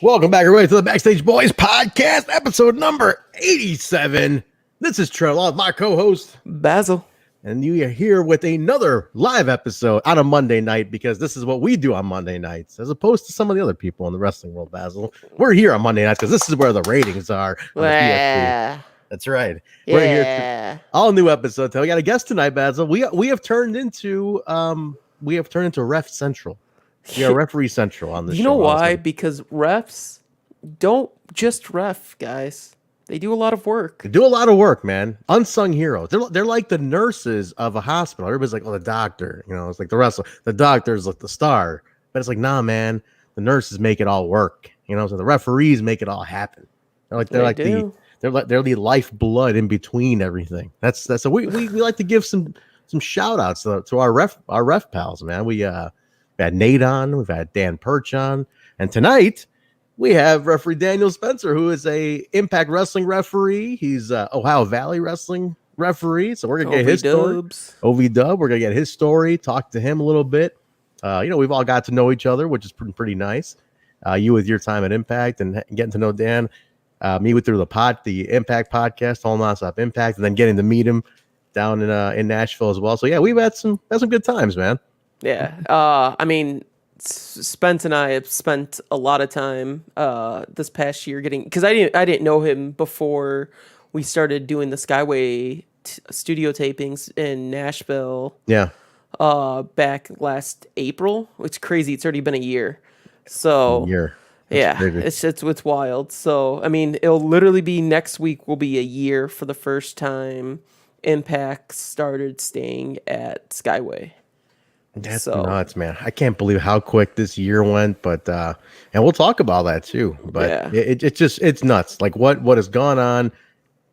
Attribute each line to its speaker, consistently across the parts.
Speaker 1: Welcome back, everybody, to the Backstage Boys podcast, episode number 87. This is Trent, along with my co-host,
Speaker 2: Basil.
Speaker 1: And you are here with another live episode on a Monday night, because this is what we do on Monday nights, as opposed to some of the other people in the wrestling world, Basil. We're here on Monday nights because this is where the ratings are. That's right.
Speaker 2: Yeah.
Speaker 1: We're here. All new episode. We got a guest tonight, Basil. We have turned into Ref Central. We are Referee Central on this show.
Speaker 2: You know why? Because refs don't just ref, guys. They do a lot of work.
Speaker 1: They do a lot of work, man. Unsung heroes. They're like the nurses of a hospital. Everybody's like, oh, the doctor. You know, it's like the wrestler. The doctor's like the star. But it's like, nah, man. The nurses make it all work. You know, so the referees make it all happen. They're the lifeblood in between everything. That's so we like to give some shout outs to our ref pals, man. We had Nate on, we've had Dan Perch on, and tonight we have referee Daniel Spencer, who is a Impact Wrestling referee. He's Ohio Valley Wrestling referee, so we're gonna get his story. OVW, we're gonna get his story, talk to him a little bit. We've all got to know each other, which is pretty nice. You with your time at Impact and getting to know Dan, me through the Impact podcast, All Nonstop Impact, and then getting to meet him down in Nashville as well. So yeah, we've had some good times, man.
Speaker 2: Yeah. I mean, Spence and I have spent a lot of time this past year because I didn't know him before we started doing the Skyway studio tapings in Nashville.
Speaker 1: Yeah.
Speaker 2: Back last April. It's crazy. It's already been a year. So it's wild. So I mean, it'll literally be next week will be a year for the first time Impact started staying at Skyway.
Speaker 1: That's nuts, man. I can't believe how quick this year went, but and we'll talk about that too. But yeah. It's nuts. Like what has gone on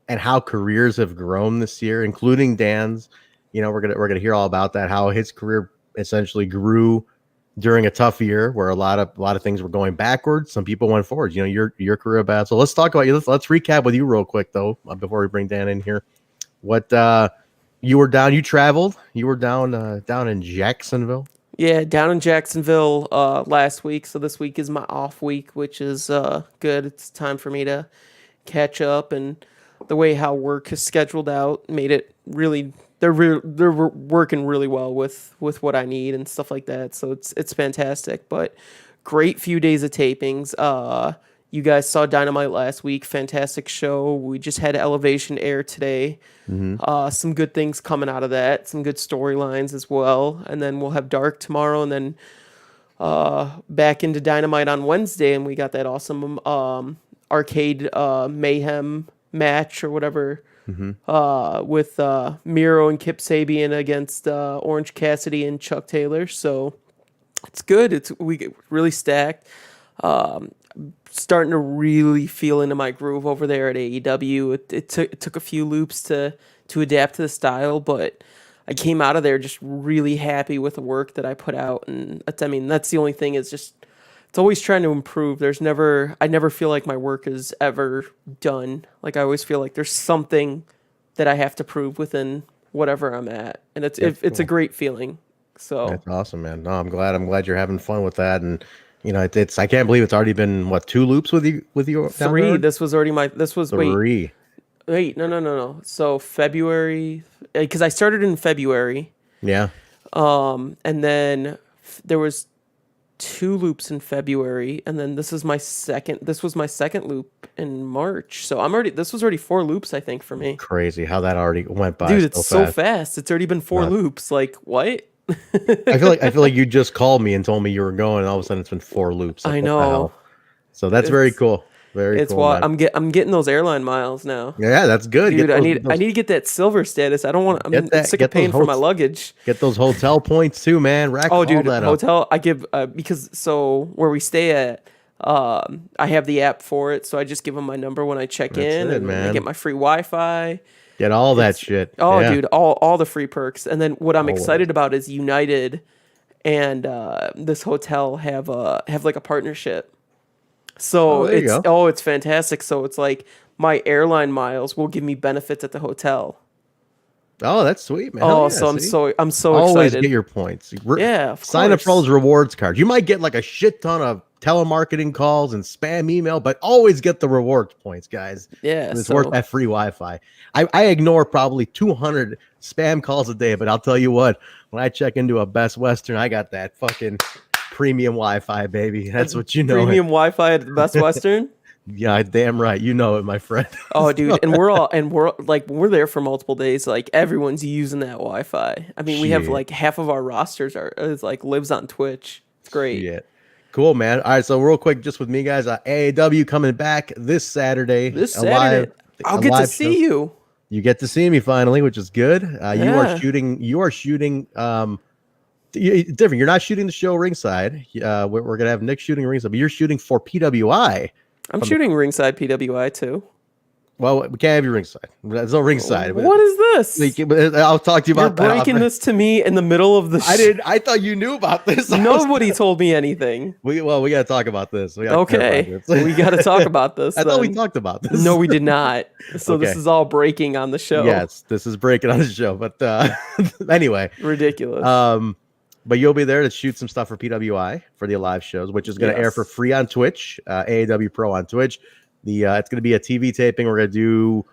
Speaker 1: and how careers have grown this year, including Dan's. You know, we're gonna hear all about that, how his career essentially grew during a tough year where a lot of things were going backwards. Some people went forward. You know, your career path. So let's talk about you. Let's recap with you real quick though, before we bring Dan in here. What you were down. You traveled. You were down in Jacksonville.
Speaker 2: Yeah, down in Jacksonville last week. So this week is my off week, which is good. It's time for me to catch up, and the way how work is scheduled out made it really. They're working really well with what I need and stuff like that. So it's fantastic. But great few days of tapings. You guys saw Dynamite last week. Fantastic show. We just had Elevation air today. Mm-hmm. Some good things coming out of that. Some good storylines as well. And then we'll have Dark tomorrow. And then back into Dynamite on Wednesday. And we got that awesome arcade mayhem match or whatever. Mm-hmm. With Miro and Kip Sabian against Orange Cassidy and Chuck Taylor. So it's good. We get really stacked. Starting to really feel into my groove over there at AEW. It took a few loops to adapt to the style, but I came out of there just really happy with the work that I put out. And that's the only thing is just, it's always trying to improve. I never feel like my work is ever done. Like I always feel like there's something that I have to prove within whatever I'm at. And it's a great feeling. So
Speaker 1: that's awesome, man. No, I'm glad you're having fun with that. And you know, I can't believe it's already been 2 loops with you.
Speaker 2: 3. This was
Speaker 1: 3.
Speaker 2: Wait, no. So February, because I started in February.
Speaker 1: Yeah. And
Speaker 2: then there was 2 loops in February, and then this was my second loop in March. So this was already 4 loops, I think, for me.
Speaker 1: Crazy how that already went by.
Speaker 2: Dude, it's so fast. It's already been 4 loops. Like, what?
Speaker 1: I feel like you just called me and told me you were going, and all of a sudden it's been 4 loops. Like,
Speaker 2: I know.
Speaker 1: So that's very cool. It's cool.
Speaker 2: I'm getting those airline miles now.
Speaker 1: Yeah, that's good.
Speaker 2: Dude, I need to get that silver status. I don't want. I'm sick of paying for my luggage.
Speaker 1: Get those hotel points too, man. Rack all that
Speaker 2: hotel.
Speaker 1: Up.
Speaker 2: I give because where we stay at, I have the app for it, so I just give them my number when I check in, and I get my free Wi-Fi.
Speaker 1: Get all that shit.
Speaker 2: Oh, yeah. Dude, all the free perks. And then what I'm excited about is United and this hotel have like a partnership. So it's fantastic. So it's like my airline miles will give me benefits at the hotel.
Speaker 1: Oh, that's sweet, man.
Speaker 2: Oh, yeah, I'm so
Speaker 1: always
Speaker 2: excited.
Speaker 1: Get your points.
Speaker 2: Yeah,
Speaker 1: sign up for all those rewards cards. You might get like a shit ton of telemarketing calls and spam email, but always get the reward points, guys.
Speaker 2: Yeah,
Speaker 1: It's worth that free Wi-Fi. I ignore probably 200 spam calls a day, but I'll tell you what, when I check into a Best Western, I got that fucking premium Wi-Fi, baby. That's what you know.
Speaker 2: Premium Wi-Fi at the Best Western.
Speaker 1: Yeah, damn right. You know it, my friend.
Speaker 2: Oh, dude, and we're like, we're there for multiple days. Like, everyone's using that Wi-Fi. I mean, we have like half of our rosters is like lives on Twitch. It's great.
Speaker 1: Yeah, cool, man. All right, so real quick, just with me, guys. AAW coming back this Saturday.
Speaker 2: I'll get to see you.
Speaker 1: You get to see me finally, which is good. You are shooting. Different. You're not shooting the show ringside. We're gonna have Nick shooting ringside, but you're shooting for PWI.
Speaker 2: I'm shooting ringside PWI too.
Speaker 1: Well, we can't have you ringside. There's no ringside.
Speaker 2: What is this?
Speaker 1: I'll talk to you about that.
Speaker 2: You're breaking this to me in the middle of the
Speaker 1: I thought you knew about this.
Speaker 2: Nobody told me anything.
Speaker 1: We got to talk about this.
Speaker 2: Okay. We got to talk about this.
Speaker 1: I thought we talked about this.
Speaker 2: No, we did not. So This is all breaking on the show.
Speaker 1: Yes, this is breaking on the show. But anyway.
Speaker 2: Ridiculous.
Speaker 1: But you'll be there to shoot some stuff for PWI for the live shows, which is going to air for free on Twitch, AAW Pro on Twitch. It's going to be a TV taping. We're going to do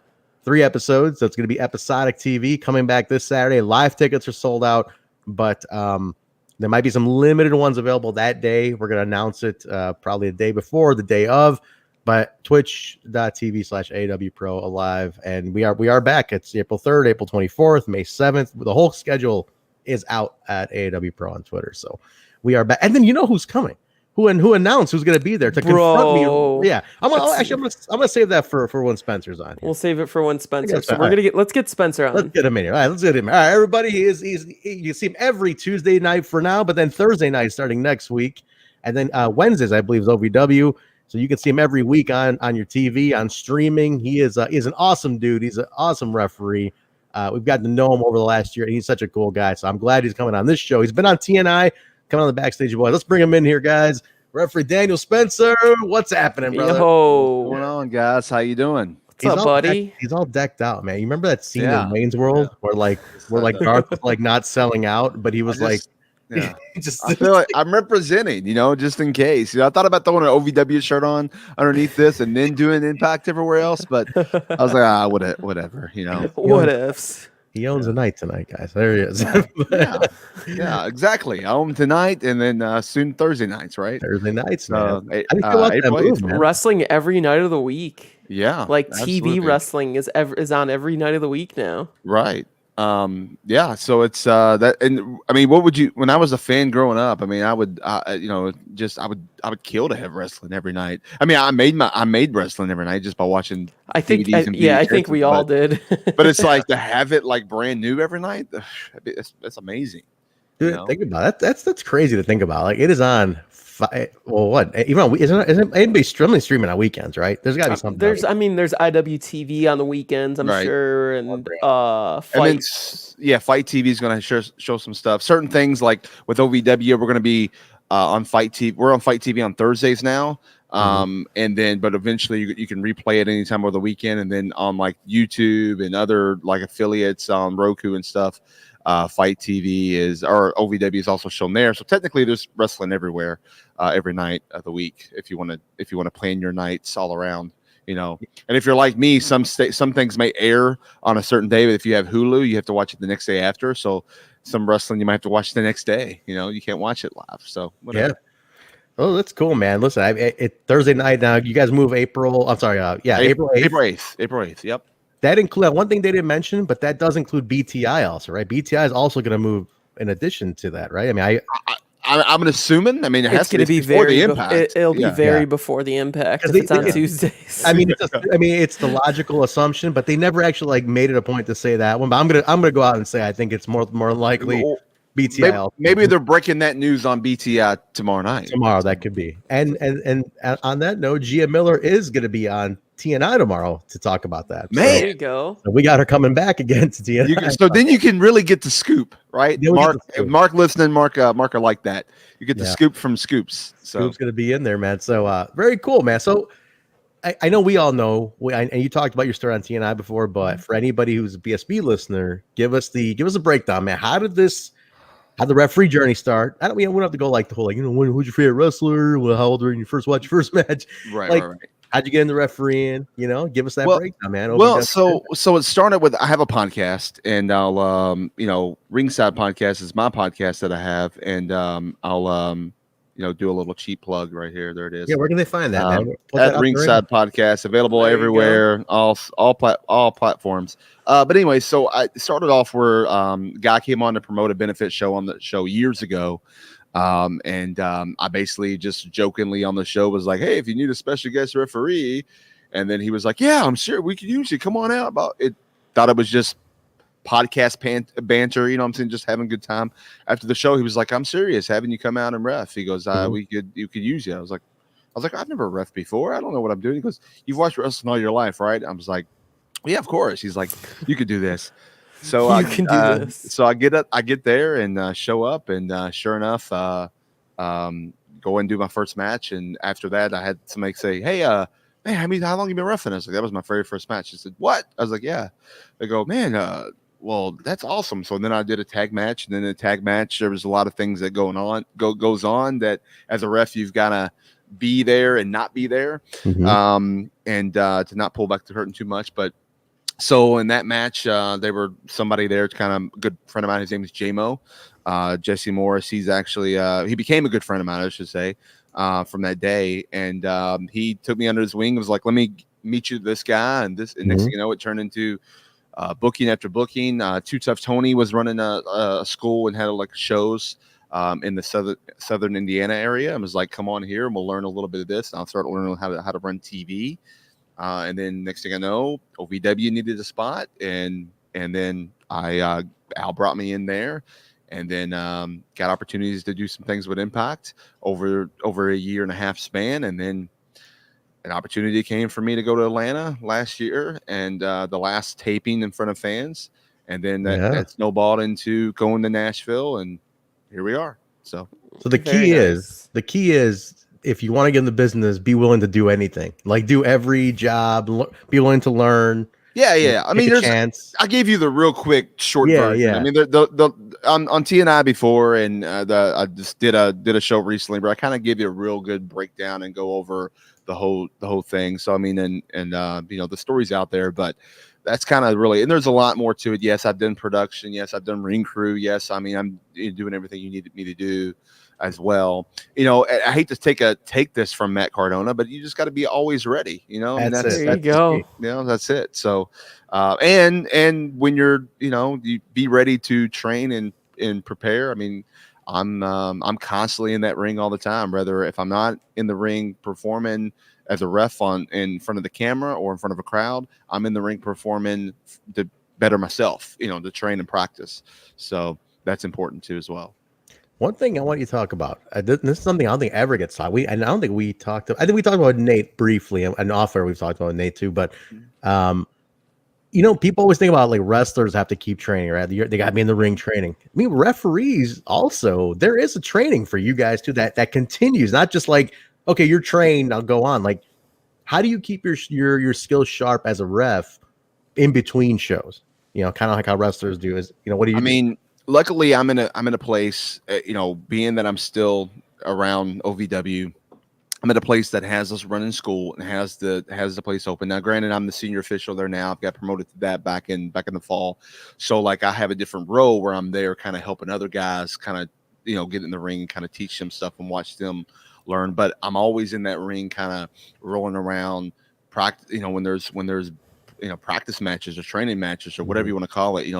Speaker 1: 3 episodes. So it's going to be episodic TV coming back this Saturday. Live tickets are sold out, but there might be some limited ones available that day. We're going to announce it probably the day before, the day of. But twitch.tv/AAW Pro Alive. And we are back. It's April 3rd, April 24th, May 7th. The whole schedule is out at AAW Pro on Twitter. So we are back. And then you know who's coming. Who announced who's going to be there to confront me? Yeah, I'm gonna save that for when Spencer's on here.
Speaker 2: We'll save it for when Spencer. So let's get Spencer on.
Speaker 1: Let's get him in here. All right, let's get him. All right, everybody. You see him every Tuesday night for now, but then Thursday night starting next week, and then Wednesdays I believe is OVW. So you can see him every week on your TV, on streaming. He is an awesome dude. He's an awesome referee. We've gotten to know him over the last year. He's such a cool guy. So I'm glad he's coming on this show. He's been on TNI, coming on the Backstage Boys. Let's bring him in here, guys. Referee Daniel Spencer. What's happening, brother?
Speaker 3: Yo. What's going on, guys? How you doing?
Speaker 2: What's up, buddy?
Speaker 1: He's all decked out, man. You remember that scene in Wayne's World where Garth was like not selling out, but he was
Speaker 3: I feel like I'm representing, just in case. I thought about throwing an OVW shirt on underneath this and then doing Impact everywhere else, but I was like, whatever,
Speaker 2: What ifs?
Speaker 1: He owns a night tonight, guys. There he is.
Speaker 3: yeah, exactly. I own tonight and then soon Thursday nights, right?
Speaker 1: Thursday nights, man.
Speaker 2: Wrestling every night of the week.
Speaker 3: Yeah.
Speaker 2: Like TV wrestling is on every night of the week now.
Speaker 3: Right. So it's that, and I mean, what would you, when I was a fan growing up, I mean, I would kill to have wrestling every night. I mean, I made wrestling every night just by watching.
Speaker 2: I think we all did.
Speaker 3: But it's like to have it like brand new every night. That's amazing.
Speaker 1: Dude, think about it. That's crazy to think about. Like it is on. Isn't anybody streaming on weekends, right? There's got to be something.
Speaker 2: There's IWTV on the weekends, I'm sure, and Fight.
Speaker 3: And then, Fight TV is going to show some stuff. Certain things like with OVW, we're going to be on Fight TV. We're on Fight TV on Thursdays now, and then but eventually you can replay it anytime over the weekend, and then on like YouTube and other like affiliates on Roku and stuff. Fight TV or OVW is also shown there. So technically, there's wrestling everywhere, every night of the week. If you want to plan your nights all around, And if you're like me, some things may air on a certain day, but if you have Hulu, you have to watch it the next day after. So some wrestling you might have to watch the next day. You can't watch it live. So whatever.
Speaker 1: Yeah. Oh, that's cool, man. Listen, it's Thursday night now. You guys move April. I'm sorry. April 8th.
Speaker 3: April 8th. Yep.
Speaker 1: That include one thing they didn't mention, but that does include BTI also, right? BTI is also going to move in addition to that, right? I mean,
Speaker 3: I'm assuming. I mean,
Speaker 2: it's going to be very Impact. It'll be very before the Impact if it's on Tuesdays.
Speaker 1: I mean, it's the logical assumption, but they never actually made it a point to say that one. But I'm gonna go out and say I think it's more likely BTI.
Speaker 3: Maybe they're breaking that news on BTI tomorrow night.
Speaker 1: Tomorrow, that could be. And on that note, Gia Miller is going to be on TNI tomorrow to talk about that.
Speaker 3: Man,
Speaker 2: there you go.
Speaker 1: So we got her coming back again to TNI.
Speaker 3: So then you can really get the scoop, right? Mark listening, Mark are like that. You get the scoop from Scoops. So
Speaker 1: Scoop's going to be in there, man. So very cool, man. So I know we all know, and you talked about your story on TNI before, but for anybody who's a BSB listener, give us a breakdown, man. How did this How'd the referee journey start? I don't. We don't have to go like the whole like who's your favorite wrestler? Well, how old were you when you first watched your first match?
Speaker 3: Right,
Speaker 1: Like,
Speaker 3: right.
Speaker 1: how'd you get into refereeing? Give us that
Speaker 3: Well,
Speaker 1: breakdown, man.
Speaker 3: well,
Speaker 1: OVW.
Speaker 3: so it started with I have a podcast, and I'll Ringside Podcast is my podcast that I have, and I'll do a little cheap plug right here. There it is.
Speaker 1: Yeah, where can they find that, man? Put
Speaker 3: At
Speaker 1: that out there right
Speaker 3: Ringside Podcast, available
Speaker 2: There you
Speaker 3: everywhere, all platforms. But anyway, so I started off where guy came on to promote a benefit show on the show years ago. I basically just jokingly on the show was like, hey, if you need a special guest referee. And then he was like, yeah, I'm sure we could use you. Come on out. About it. Thought it was just podcast banter, you know what I'm saying? Just having a good time. After the show, he was like, I'm serious, having you come out and ref. He goes, you could use you. I was like, I've never ref before. I don't know what I'm doing. He goes, you've watched wrestling all your life, right? I was like, yeah, of course. He's like, you could do this. So I can do this. So I get there and show up, and sure enough, go and do my first match. And after that, I had somebody say, hey, man, how long you been reffing? I was like, that was my very first match. He said, what? I was like, yeah. They go, man, well, that's awesome. So then I did a tag match, and then in the tag match, there was a lot of things that goes on that as a ref, you've got to be there and not be there, to not pull back the curtain too much. But so in that match, there were somebody there, kind of a good friend of mine. His name is J-Mo, Jesse Morris. He's actually, he became a good friend of mine, I should say, from that day. And he took me under his wing. Was like, let me meet you to this guy. And next thing you know, it turned into booking after booking. Too Tough Tony was running a school and had like shows in the southern Indiana area, and was like, come on here and we'll learn a little bit of this. And I'll start learning how to run TV. And then next thing I know, OVW needed a spot, and then Al brought me in there, and then got opportunities to do some things with Impact over a year and a half span, and then an opportunity came for me to go to Atlanta last year, and the last taping in front of fans, and then that snowballed into going to Nashville, and here we are. So
Speaker 1: the key is if you want to get in the business, be willing to do anything, like do every job, be willing to learn.
Speaker 3: Yeah. I mean, I gave you the real quick short version.
Speaker 1: Yeah.
Speaker 3: I mean, the on TNI before, and I just did a show recently where I kind of gave you a real good breakdown and go over the whole thing. So I mean, and the story's out there, but that's kind of really, and there's a lot more to it. Yes, I've done production. Yes, I've done ring crew. Yes, I mean, I'm doing everything you needed me to do as well. I hate to take this from Matt Cardona, but you just got to be always ready.
Speaker 2: There you go.
Speaker 3: That's it. So, and when you're, you be ready to train and prepare. I mean, I'm constantly in that ring all the time, whether if I'm not in the ring performing as a ref in front of the camera or in front of a crowd, I'm in the ring performing to better myself, to train and practice. So that's important too as well.
Speaker 1: One thing I want you to talk about, this is something I don't think ever gets taught. I don't think we talked. I think we talked about Nate briefly, and off air we've talked about Nate too. But people always think about like wrestlers have to keep training, right? They got to be in the ring training. I mean, referees also, there is a training for you guys too that continues, not just like, okay, you're trained, I'll go on. Like, how do you keep your skills sharp as a ref in between shows? Kind of like how wrestlers do. Is what do you? I
Speaker 3: mean, luckily I'm in a place. Being that I'm still around OVW, I'm at a place that has us running school and has the place open. Now, granted, I'm the senior official there now. I've got promoted to that back in the fall. So like I have a different role where I'm there kind of helping other guys kind of, get in the ring and kind of teach them stuff and watch them learn. But I'm always in that ring kind of rolling around practice, when there's practice matches or training matches or whatever you want to call it,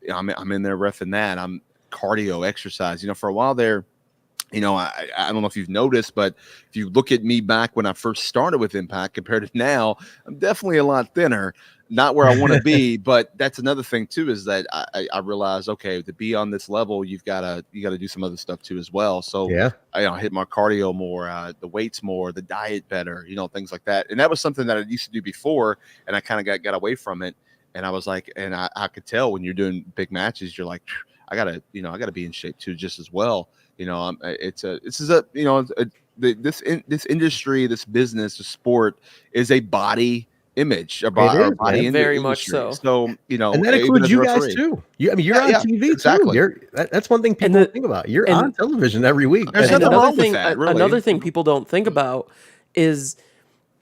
Speaker 3: I'm in there reffing that. I'm cardio exercise, for a while there. I don't know if you've noticed, but if you look at me back when I first started with Impact compared to now, I'm definitely a lot thinner, not where I want to be. But that's another thing too, is that I realized, okay, to be on this level, you got to do some other stuff too as well. So I hit my cardio more, the weights more, the diet better, things like that. And that was something that I used to do before, and I kind of got away from it. And I was like, and I could tell when you're doing big matches, you're like, I gotta be in shape too, just as well. This industry, this business, the sport is a body image, our
Speaker 1: It is,
Speaker 3: body
Speaker 1: man.
Speaker 2: Very much
Speaker 3: industry.
Speaker 2: so.
Speaker 3: So, you know,
Speaker 1: And that
Speaker 3: even
Speaker 1: includes
Speaker 3: as a
Speaker 1: you guys
Speaker 3: referee.
Speaker 1: too. I mean, you're
Speaker 3: Yeah,
Speaker 1: on
Speaker 3: yeah,
Speaker 1: TV
Speaker 3: exactly.
Speaker 1: too. That's one thing
Speaker 2: And
Speaker 1: people
Speaker 2: the
Speaker 1: don't think about. You're
Speaker 2: and
Speaker 1: on television every week.
Speaker 3: There's
Speaker 2: and
Speaker 3: nothing
Speaker 2: another
Speaker 3: wrong with
Speaker 2: thing,
Speaker 3: that, really.
Speaker 2: another thing people don't think about is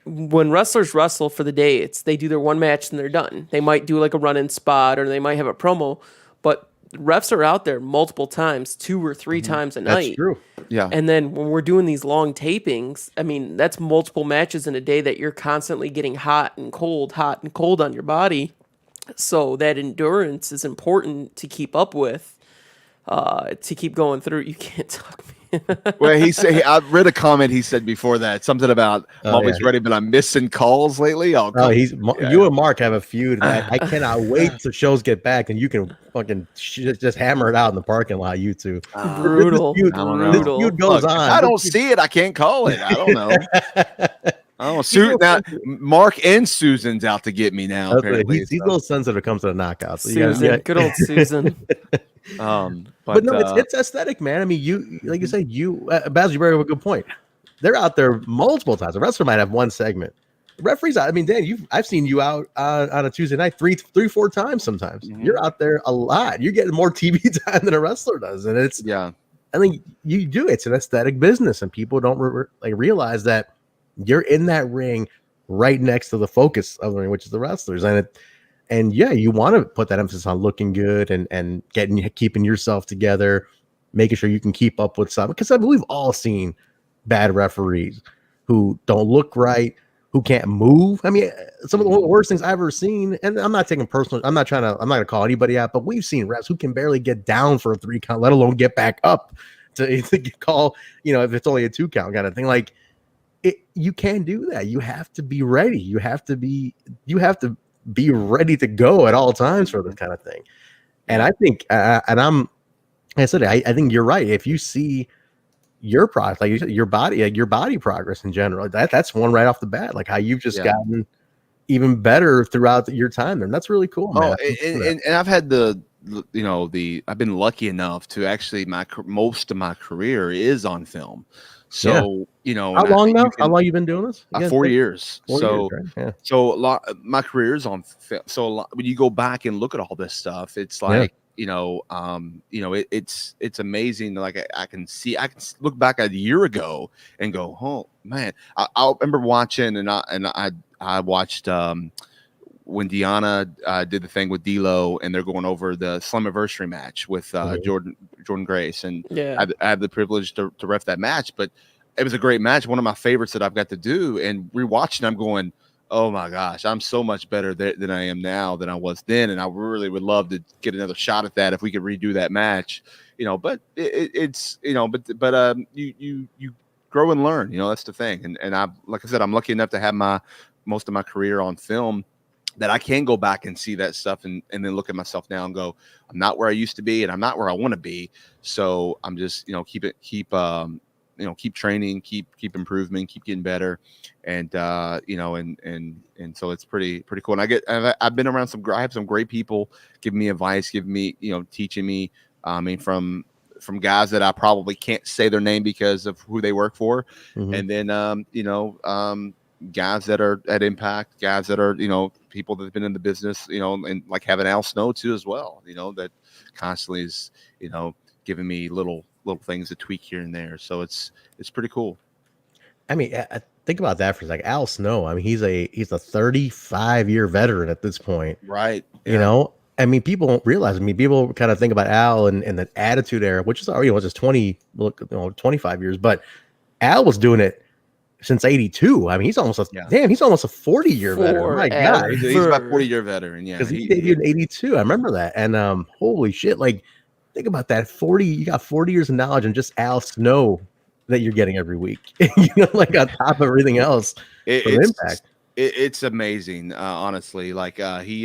Speaker 2: when wrestlers wrestle for the day, they do their one match and they're done. They might do like a run-in spot or they might have a promo, but refs are out there multiple times, 2 or 3 times a
Speaker 1: That's
Speaker 2: night.
Speaker 1: true.
Speaker 3: Yeah.
Speaker 2: And then when we're doing these long tapings, I mean, that's multiple matches in a day that you're constantly getting hot and cold on your body. So that endurance is important to keep up with, to keep going through. You can't talk me.
Speaker 3: Well, he said I read a comment he said before that something about I'm
Speaker 1: Oh,
Speaker 3: always
Speaker 1: yeah.
Speaker 3: ready, but I'm missing calls lately. Oh,
Speaker 1: Oh, you
Speaker 3: yeah.
Speaker 1: and Mark have a feud that I cannot wait till shows get back and you can fucking just hammer it out in the parking lot. You two,
Speaker 2: Brutal,
Speaker 1: this
Speaker 3: don't know.
Speaker 1: this
Speaker 2: brutal.
Speaker 1: feud goes
Speaker 3: Look, if
Speaker 1: on.
Speaker 3: I don't see it, I can't call it. I don't know. I don't know. Now, Mark and Susan's out to get me now. Apparently,
Speaker 1: He's a little sensitive when it comes to the knockouts. So
Speaker 2: Susan, good old Susan.
Speaker 1: but no, it's aesthetic, man. I mean, you like you said, Basil, you bring up a good point. They're out there multiple times. The wrestler might have one segment. The referees, I mean, Dan, I've seen you out on a Tuesday night three, 4 times sometimes. You're out there a lot. You're getting more TV time than a wrestler does, and it's I think you do. It's an aesthetic business, and people don't realize that you're in that ring right next to the focus of the ring, which is the wrestlers, and yeah, you want to put that emphasis on looking good and keeping yourself together, making sure you can keep up with something. Because I mean, we've all seen bad referees who don't look right, who can't move. I mean, some of the worst things I've ever seen, and I'm not taking personal. I'm not gonna call anybody out, but we've seen refs who can barely get down for a 3 count, let alone get back up to call. If it's only a 2 count kind of thing, like. You can't do that. You have to be ready. You have to be ready to go at all times for this kind of thing. And I think, I think you're right. If you see your product, like you said, your body progress in general, that's one right off the bat, like how you've just gotten even better throughout your time there. And that's really cool, man.
Speaker 3: And I've had I've been lucky enough to actually most of my career is on film. So,
Speaker 1: how long now? How long you been doing this?
Speaker 3: 4 years.
Speaker 1: 4
Speaker 3: so,
Speaker 1: years, right?
Speaker 3: so a lot. My career is on film. So when you go back and look at all this stuff, it's like it's amazing. Like I can look back a year ago and go, oh man. I remember watching and I watched when Deanna did the thing with D'Lo and they're going over the Slammiversary match with Jordan Grace, and I had the privilege to ref that match, but it was a great match, one of my favorites that I've got to do. And rewatching, I'm going, oh my gosh, I'm so much better than I am now than I was then, and I really would love to get another shot at that if we could redo that match. But it's you grow and learn. That's the thing, and I like I said, I'm lucky enough to have most of my career on film, that I can go back and see that stuff and then look at myself now and go, I'm not where I used to be and I'm not where I want to be. So I'm just, keep training, keep improving, keep getting better. And, and so it's pretty cool. And I've been around I have some great people giving me advice, teaching me, from guys that I probably can't say their name because of who they work for. And then, guys that are at Impact, guys that are, people that have been in the business, and like having Al Snow too, as well, that constantly is, giving me little things to tweak here and there. So it's pretty cool.
Speaker 1: I mean, think about that for a second. Al Snow, I mean, he's a 35-year veteran at this point.
Speaker 3: Right.
Speaker 1: I mean, people don't realize, people kind of think about Al and the Attitude Era, which is already, just 25 years, but Al was doing it since 82. I mean, he's almost a 40-year veteran. My God,
Speaker 3: he's about 40-year veteran. Yeah,
Speaker 1: because he debuted in 82. I remember that. And holy shit, like think about that. You got 40 years of knowledge and just Al Snow that you're getting every week. Like on top of everything else. Impact.
Speaker 3: It's amazing, honestly. Like it's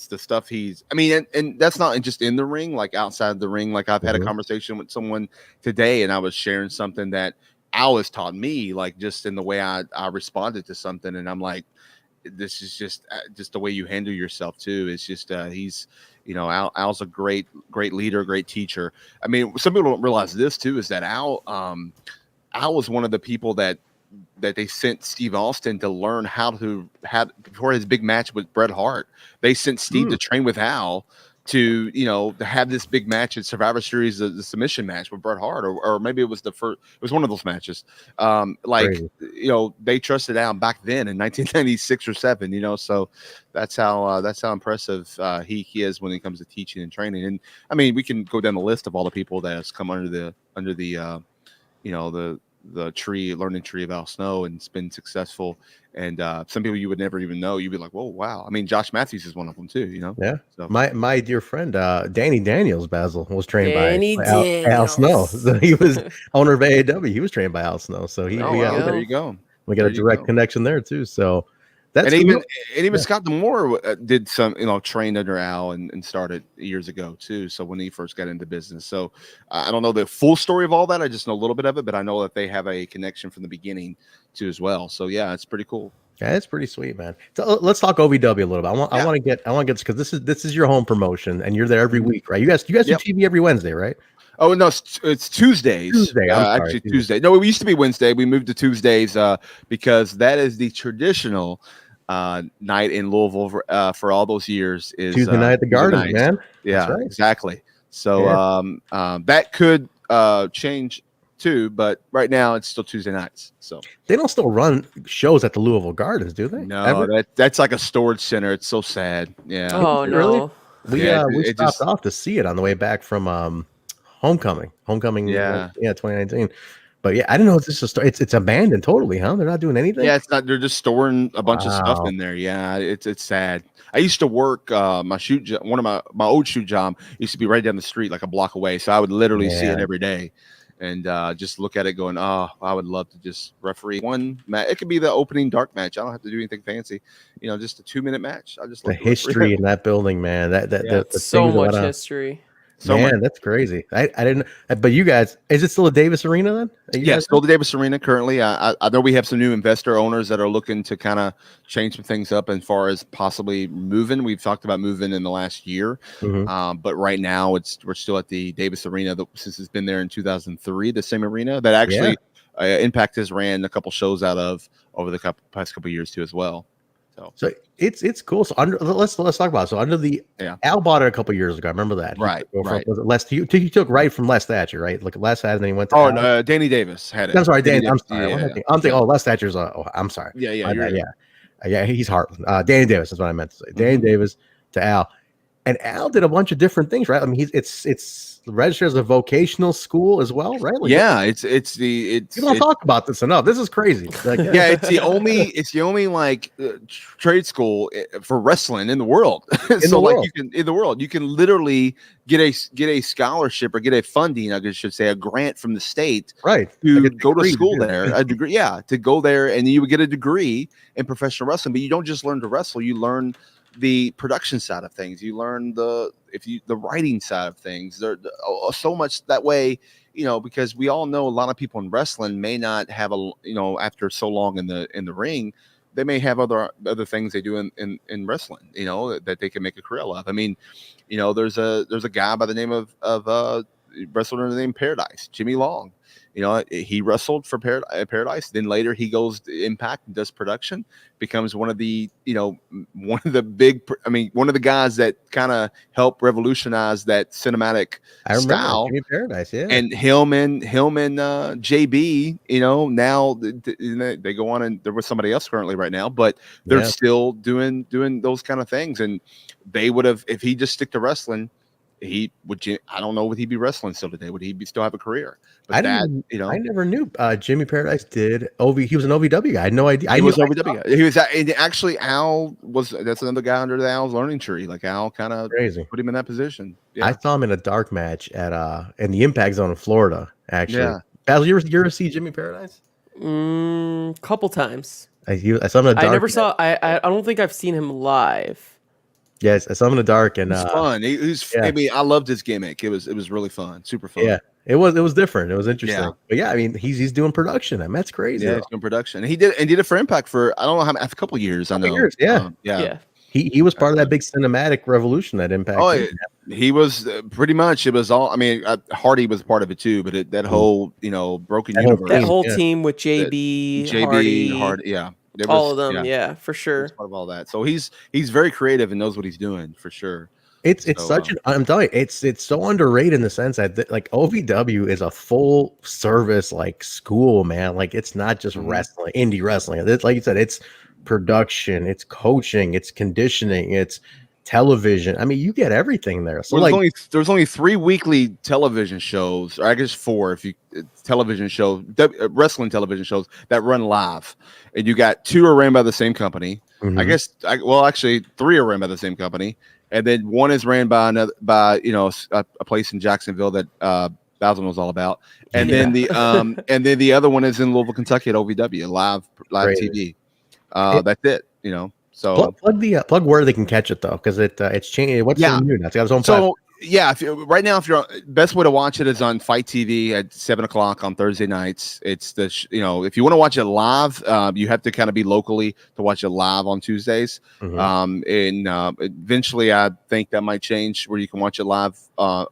Speaker 3: the stuff he's. I mean, and that's not just in the ring, like outside the ring. Like I've had a conversation with someone today, and I was sharing something that Al has taught me, like just in the way I responded to something, and I'm like, this is just the way you handle yourself too. It's just he's, Al's a great leader, great teacher. I mean, some people don't realize this too, is that Al was one of the people that that they sent Steve Austin to learn how to have before his big match with Bret Hart. They sent Steve to train with Al to to have this big match at Survivor Series, the submission match with Bret Hart, or maybe it was the first. It was one of those matches.
Speaker 1: Crazy.
Speaker 3: They trusted Al back then in 1996 or 7. So that's how impressive he is when it comes to teaching and training. And I mean, we can go down the list of all the people that has come under the learning tree of Al Snow and it's been successful. And some people you would never even know. You'd be like, whoa, wow. I mean, Josh Matthews is one of them too,
Speaker 1: Yeah.
Speaker 3: So.
Speaker 1: My dear friend, Danny Daniels, Basil, was trained
Speaker 2: Danny
Speaker 1: by
Speaker 2: Daniels.
Speaker 1: Al Snow. So he was owner of AAW. He was trained by Al Snow. So
Speaker 3: there you go.
Speaker 1: We got a direct connection there too. So that's
Speaker 3: even Scott D'Amore did some, trained under Al and started years ago too. So when he first got into business, so I don't know the full story of all that. I just know a little bit of it, but I know that they have a connection from the beginning too as well. So yeah, it's pretty cool.
Speaker 1: Yeah, it's pretty sweet, man. So let's talk OVW a little bit. I want to get because this is your home promotion and you're there every week, right? You guys do TV every Wednesday, right?
Speaker 3: Oh no, it's Tuesdays. Tuesday. No, it used to be Wednesday. We moved to Tuesdays because that is the traditional night in Louisville for all those years. Is
Speaker 1: Tuesday night at the Garden, man.
Speaker 3: Yeah, right. Exactly. So that could change too, but right now it's still Tuesday nights. So
Speaker 1: they don't still run shows at the Louisville Gardens, do they?
Speaker 3: No, that's like a storage center. It's so sad. Yeah.
Speaker 2: Oh no.
Speaker 1: Really? We stopped off to see it on the way back from Homecoming. Yeah, 2019. But yeah, I don't know if this is it's abandoned totally, huh? They're not doing anything.
Speaker 3: Yeah, it's not. They're just storing a bunch of stuff in there. Yeah, it's sad. I used to work one of my old shoot job used to be right down the street, like a block away. So I would literally see it every day, and just look at it, going, "Oh, I would love to just referee one match. It could be the opening dark match. I don't have to do anything fancy. Just a 2-minute match. I just
Speaker 1: the history in that building, man. That's
Speaker 2: so much history.
Speaker 1: That's crazy. I didn't. But you guys, is it still a Davis Arena then?
Speaker 3: Yeah, still the Davis Arena currently. I know we have some new investor owners that are looking to kind of change some things up as far as possibly moving. We've talked about moving in the last year, but right now we're still at the Davis Arena since it's been there in 2003. The same arena that actually Impact has ran a couple shows out of over the past couple of years too as well.
Speaker 1: So it's cool. So let's talk about it. So under the Al bought it a couple years ago. I remember that.
Speaker 3: Right.
Speaker 1: Was it Les? He took right from Les Thatcher, right? Like Les had, and then he went to.
Speaker 3: No, Danny Davis had it.
Speaker 1: I'm sorry, Danny. I'm sorry. I'm thinking. Oh, Les Thatcher's. I'm sorry. Yeah. He's Heartland. Danny Davis is what I meant to say. Danny Davis to Al, and Al did a bunch of different things, right? I mean, it's registered as a vocational school as well, right? Like,
Speaker 3: you
Speaker 1: don't talk about this enough. This is crazy. Like,
Speaker 3: it's the only like trade school for wrestling in the world. You can literally get a scholarship or get a funding, I should say, a grant from the state,
Speaker 1: right?
Speaker 3: To go to school there, a degree, to go there, and you would get a degree in professional wrestling. But you don't just learn to wrestle; you learn the production side of things. You learn the writing side of things. There's so much that way, because we all know a lot of people in wrestling may not have after so long in the ring, they may have other things they do in wrestling, that they can make a career of. I mean, there's a guy by the name of wrestler named Paradise, Jimmy Long. He wrestled for Paradise. Then later he goes to Impact and does production, becomes one of the guys that kind of helped revolutionize that cinematic style.
Speaker 1: Jimmy Paradise, yeah.
Speaker 3: And him and JB, now they go on, and they're with somebody else currently right now, but they're still doing those kind of things. And they would have, if he just stick to wrestling, I don't know, would he be wrestling still today? Would he still have a career? But
Speaker 1: I never knew Jimmy Paradise did he was an OVW guy. I had no idea.
Speaker 3: He was OVW guy. He was actually Al that's another guy under the Al's learning tree. Like Al kind of put him in that position. Yeah.
Speaker 1: I saw him in a dark match at in the Impact Zone in Florida, actually. Yeah. Basil, you ever see Jimmy Paradise?
Speaker 2: Couple times.
Speaker 1: I saw him in a dark.
Speaker 2: I never saw I don't think I've seen him live.
Speaker 1: Yes, I saw him in the dark, and
Speaker 3: it's fun. I mean, I loved his gimmick. It was really fun, super fun.
Speaker 1: Yeah, it was different. It was interesting. Yeah. But yeah, I mean, he's doing production. I mean, that's crazy.
Speaker 3: Yeah, he's doing production. And he did it for Impact for I don't know a couple years. I know.
Speaker 1: Years, yeah.
Speaker 3: Yeah.
Speaker 1: He was part of that big cinematic revolution that Impact.
Speaker 3: Oh,
Speaker 1: did.
Speaker 3: he was pretty much. It was all. I mean, Hardy was part of it too, but that whole broken
Speaker 1: That whole
Speaker 3: universe,
Speaker 2: That whole
Speaker 1: yeah.
Speaker 2: team with JB,
Speaker 3: Hardy, yeah, there
Speaker 2: all
Speaker 3: was,
Speaker 2: of them, yeah, for
Speaker 3: he
Speaker 2: sure.
Speaker 3: was part of all that. So he's very creative and knows what he's doing for sure.
Speaker 1: It's
Speaker 3: So,
Speaker 1: such an I'm telling you, it's so underrated in the sense that like OVW is a full service like school, man. Like it's not just
Speaker 3: Mhm.
Speaker 1: wrestling, indie wrestling. It's like you said, it's production, it's coaching, it's conditioning, it's television. I mean, you get everything there. So
Speaker 3: well,
Speaker 1: like
Speaker 3: there's only 3 weekly television shows, or I guess 4 if you television shows, wrestling television shows that run live, and you got 2 are ran by the same company. I
Speaker 1: mhm.
Speaker 3: guess actually 3 are ran by the same company, and then 1 is ran by a place in Jacksonville that Basil knows all about, and then the other one is in Louisville, Kentucky at OVW live
Speaker 1: Great.
Speaker 3: TV.
Speaker 1: It-
Speaker 3: That's it, So
Speaker 1: plug where they can catch it though, because it's changing. What's
Speaker 3: Yeah.
Speaker 1: the new now? It's got its own platform.
Speaker 3: So yeah, if you're best way to watch it is on Fight TV at 7:00 on Thursday nights. It's if you want to watch it live, you have to kind of be locally to watch it live on Tuesdays.
Speaker 1: Mhm.
Speaker 3: And eventually, I think that might change where you can watch it live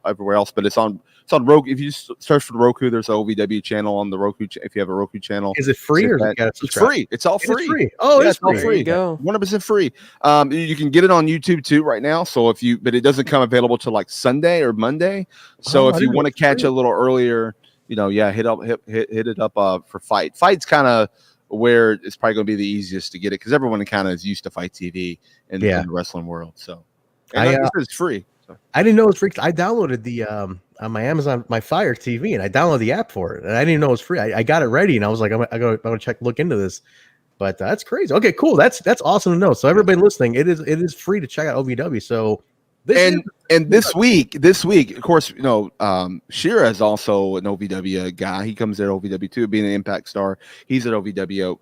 Speaker 3: everywhere else. But it's on Roku. If you search for Roku, there's an OVW channel on the Roku. If you have a Roku channel,
Speaker 1: Is it free or is it gotta
Speaker 3: it's
Speaker 1: subscribe?
Speaker 3: free. It's all
Speaker 1: It is
Speaker 3: free.
Speaker 1: free. Oh,
Speaker 3: Yeah,
Speaker 1: it's
Speaker 3: it's all
Speaker 1: free.
Speaker 2: There you go.
Speaker 3: 100% free. You can get it on YouTube too right now. So but it doesn't come available till like Sunday or Monday. So
Speaker 1: Oh, I
Speaker 3: if you
Speaker 1: didn't know
Speaker 3: want to
Speaker 1: it's
Speaker 3: catch
Speaker 1: free.
Speaker 3: it a little earlier, hit it up for Fight. Fight's kind of where it's probably going to be the easiest to get it because everyone kind of is used to Fight TV in the wrestling world. So, and like I said, it's free. So.
Speaker 1: I didn't know it was free. I downloaded the on my Amazon, my Fire TV, and I downloaded the app for it, and I didn't even know it was free. I got it ready, and I was like, I'm gonna look into this. But that's crazy. Okay, cool. That's awesome to know. So everybody listening, it is free to check out OVW. So
Speaker 3: this week, of course, Shira is also an OVW guy. He comes there at OVW too, being an Impact star. He's at OVW.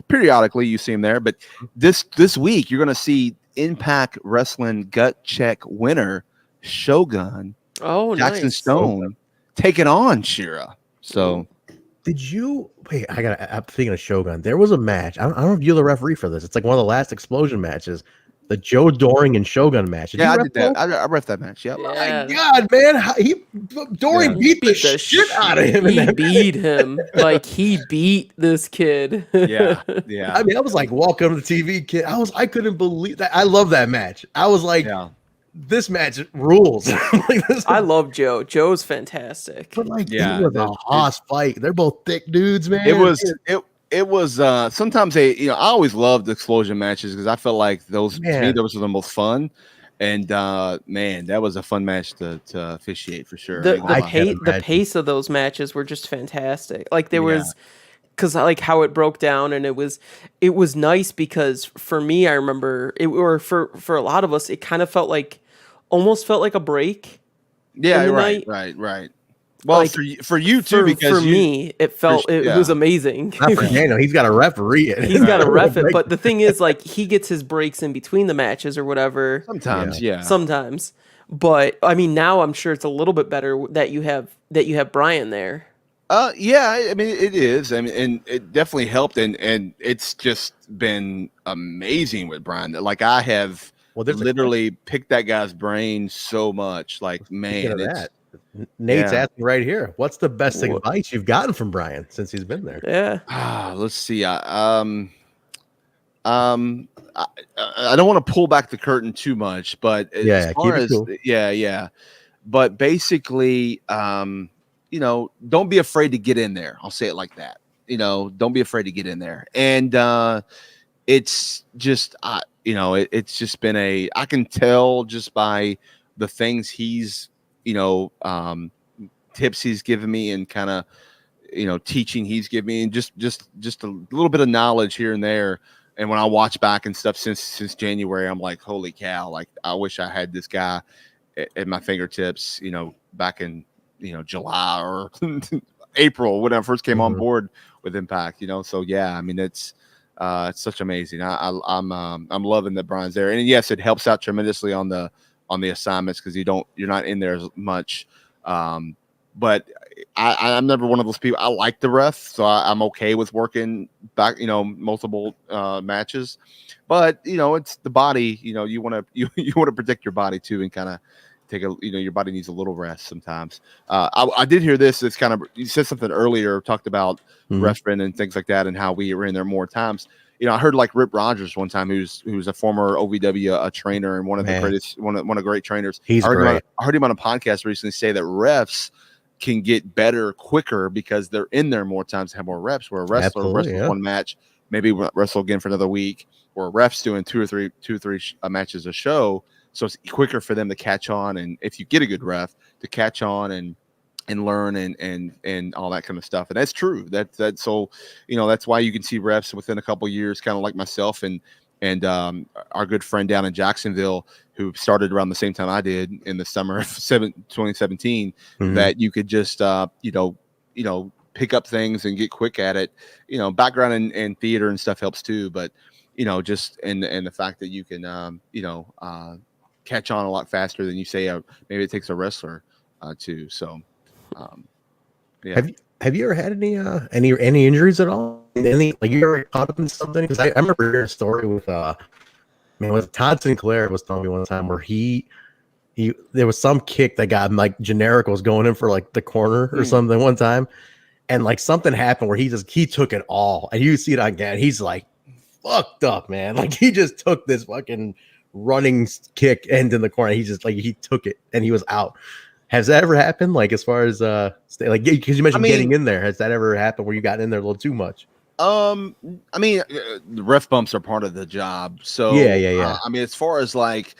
Speaker 3: Periodically you see him there. But this week, you're going to see Impact Wrestling Gut Check winner Shogun Jackson
Speaker 2: Nice.
Speaker 3: Stone taking on Shira. So.
Speaker 1: did you wait? I'm thinking of Shogun. There was a match. I don't know if you're the referee for this. It's like one of the last explosion matches. The Joe Doring and Shogun match.
Speaker 3: I did that. I ref that match. Yep.
Speaker 2: Yeah.
Speaker 1: My God, man, Doring beat the shit out of him.
Speaker 2: He beat him. Like he beat this kid.
Speaker 3: Yeah.
Speaker 1: I mean, I was like, welcome to the TV, kid. I couldn't believe that. I love that match. I was like, this match rules.
Speaker 2: I love Joe. Joe's fantastic.
Speaker 1: But like, it was a hoss fight. They're both thick dudes, man.
Speaker 3: It was sometimes I always loved explosion matches because I felt like those to me those were the most fun. And man, that was a fun match to officiate for sure.
Speaker 2: The pace of those matches were just fantastic. Like there was because like how it broke down, and it was nice because for me, I remember for a lot of us, it kind of almost felt like a break.
Speaker 3: Yeah, right. Well, like, for you too, because
Speaker 2: for me, it felt it was amazing.
Speaker 1: Not for Daniel, he's got to referee it.
Speaker 2: He's got to ref it. But the thing is, like, he gets his breaks in between the matches or whatever.
Speaker 3: Sometimes.
Speaker 2: But I mean, now I'm sure it's a little bit better that you have Brian there.
Speaker 3: I mean, it is. I mean, and it definitely helped, and it's just been amazing with Brian. Like I have literally picked that guy's brain so much. Like, man,
Speaker 1: Nate's asking right here, what's the best advice you've gotten from Brian since he's been there?
Speaker 3: Yeah. Let's see. I don't want to pull back the curtain too much, but as far as cool. But basically, don't be afraid to get in there. I'll say it like that. Don't be afraid to get in there. And it's just it's just been I can tell just by the things he's tips he's given me and kind of teaching he's given me, and just a little bit of knowledge here and there. And when I watch back and stuff since January, I'm like, holy cow, like I wish I had this guy at my fingertips, back in July or April when I first came on board with Impact, so yeah, I mean it's such amazing. I'm loving that Brian's there, and yes, it helps out tremendously on the assignments because you're not in there as much. but I'm never one of those people. I like the ref, so I'm okay with working back, multiple matches. But it's the body. You want to you want to protect your body too, and kind of take your body needs a little rest sometimes. I did hear this. It's kind of, you said something earlier, talked about refing and things like that, and how we were in there more times. I heard like Rip Rogers one time, who's a former OVW trainer and one of the greatest, one of great trainers.
Speaker 1: He's great.
Speaker 3: I heard him on a podcast recently say that refs can get better quicker because they're in there more times, have more reps. Where a wrestler wrestles one match, maybe wrestle again for another week, or a ref's doing two or three matches a show. So it's quicker for them to catch on, and if you get a good ref, to catch on and learn and all that kind of stuff. And that's true. That's so that's why you can see refs within a couple of years, kind of like myself and our good friend down in Jacksonville, who started around the same time I did in the summer of 2017, that you could just pick up things and get quick at it. Background in theater and stuff helps too, but just and the fact that you can catch on a lot faster than you say maybe it takes a wrestler to. So yeah.
Speaker 1: Have you ever had any injuries at all? Any, like, you ever caught up in something? Because I remember hearing a story with with Todd Sinclair was telling me one time where he there was some kick that got him, like generic was going in for like the corner or something one time, and like something happened where he took it all, and you see it again. He's like fucked up, man. Like he just took this fucking running kick end in the corner. He just he took it and he was out. Has that ever happened? Like as far as because you mentioned getting in there, has that ever happened where you got in there a little too much?
Speaker 3: The ref bumps are part of the job. So
Speaker 1: yeah.
Speaker 3: As far as like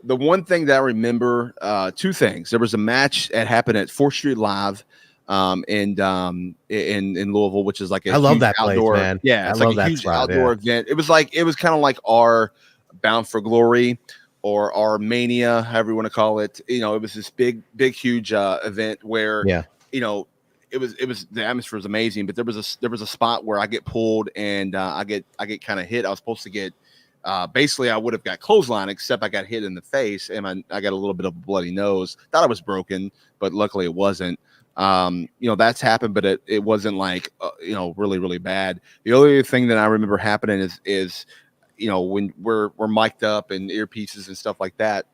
Speaker 3: the one thing that I remember, two things. There was a match that happened at 4th Street Live, in Louisville, which is like
Speaker 1: I love that
Speaker 3: outdoor,
Speaker 1: place, man.
Speaker 3: Yeah, it's
Speaker 1: I
Speaker 3: like
Speaker 1: love
Speaker 3: a huge
Speaker 1: spot,
Speaker 3: outdoor event. It was kind of like our Bound for Glory or our Mania, however you want to call it. It was this big, huge event where it was the atmosphere was amazing, but there was a spot where I get pulled and I get kind of hit. I was supposed to get basically I would have got clothesline, except I got hit in the face and I got a little bit of a bloody nose. Thought I was broken, but luckily it wasn't. That's happened, but it wasn't like really, really bad. The only thing that I remember happening is when we're mic'd up and earpieces and stuff like that.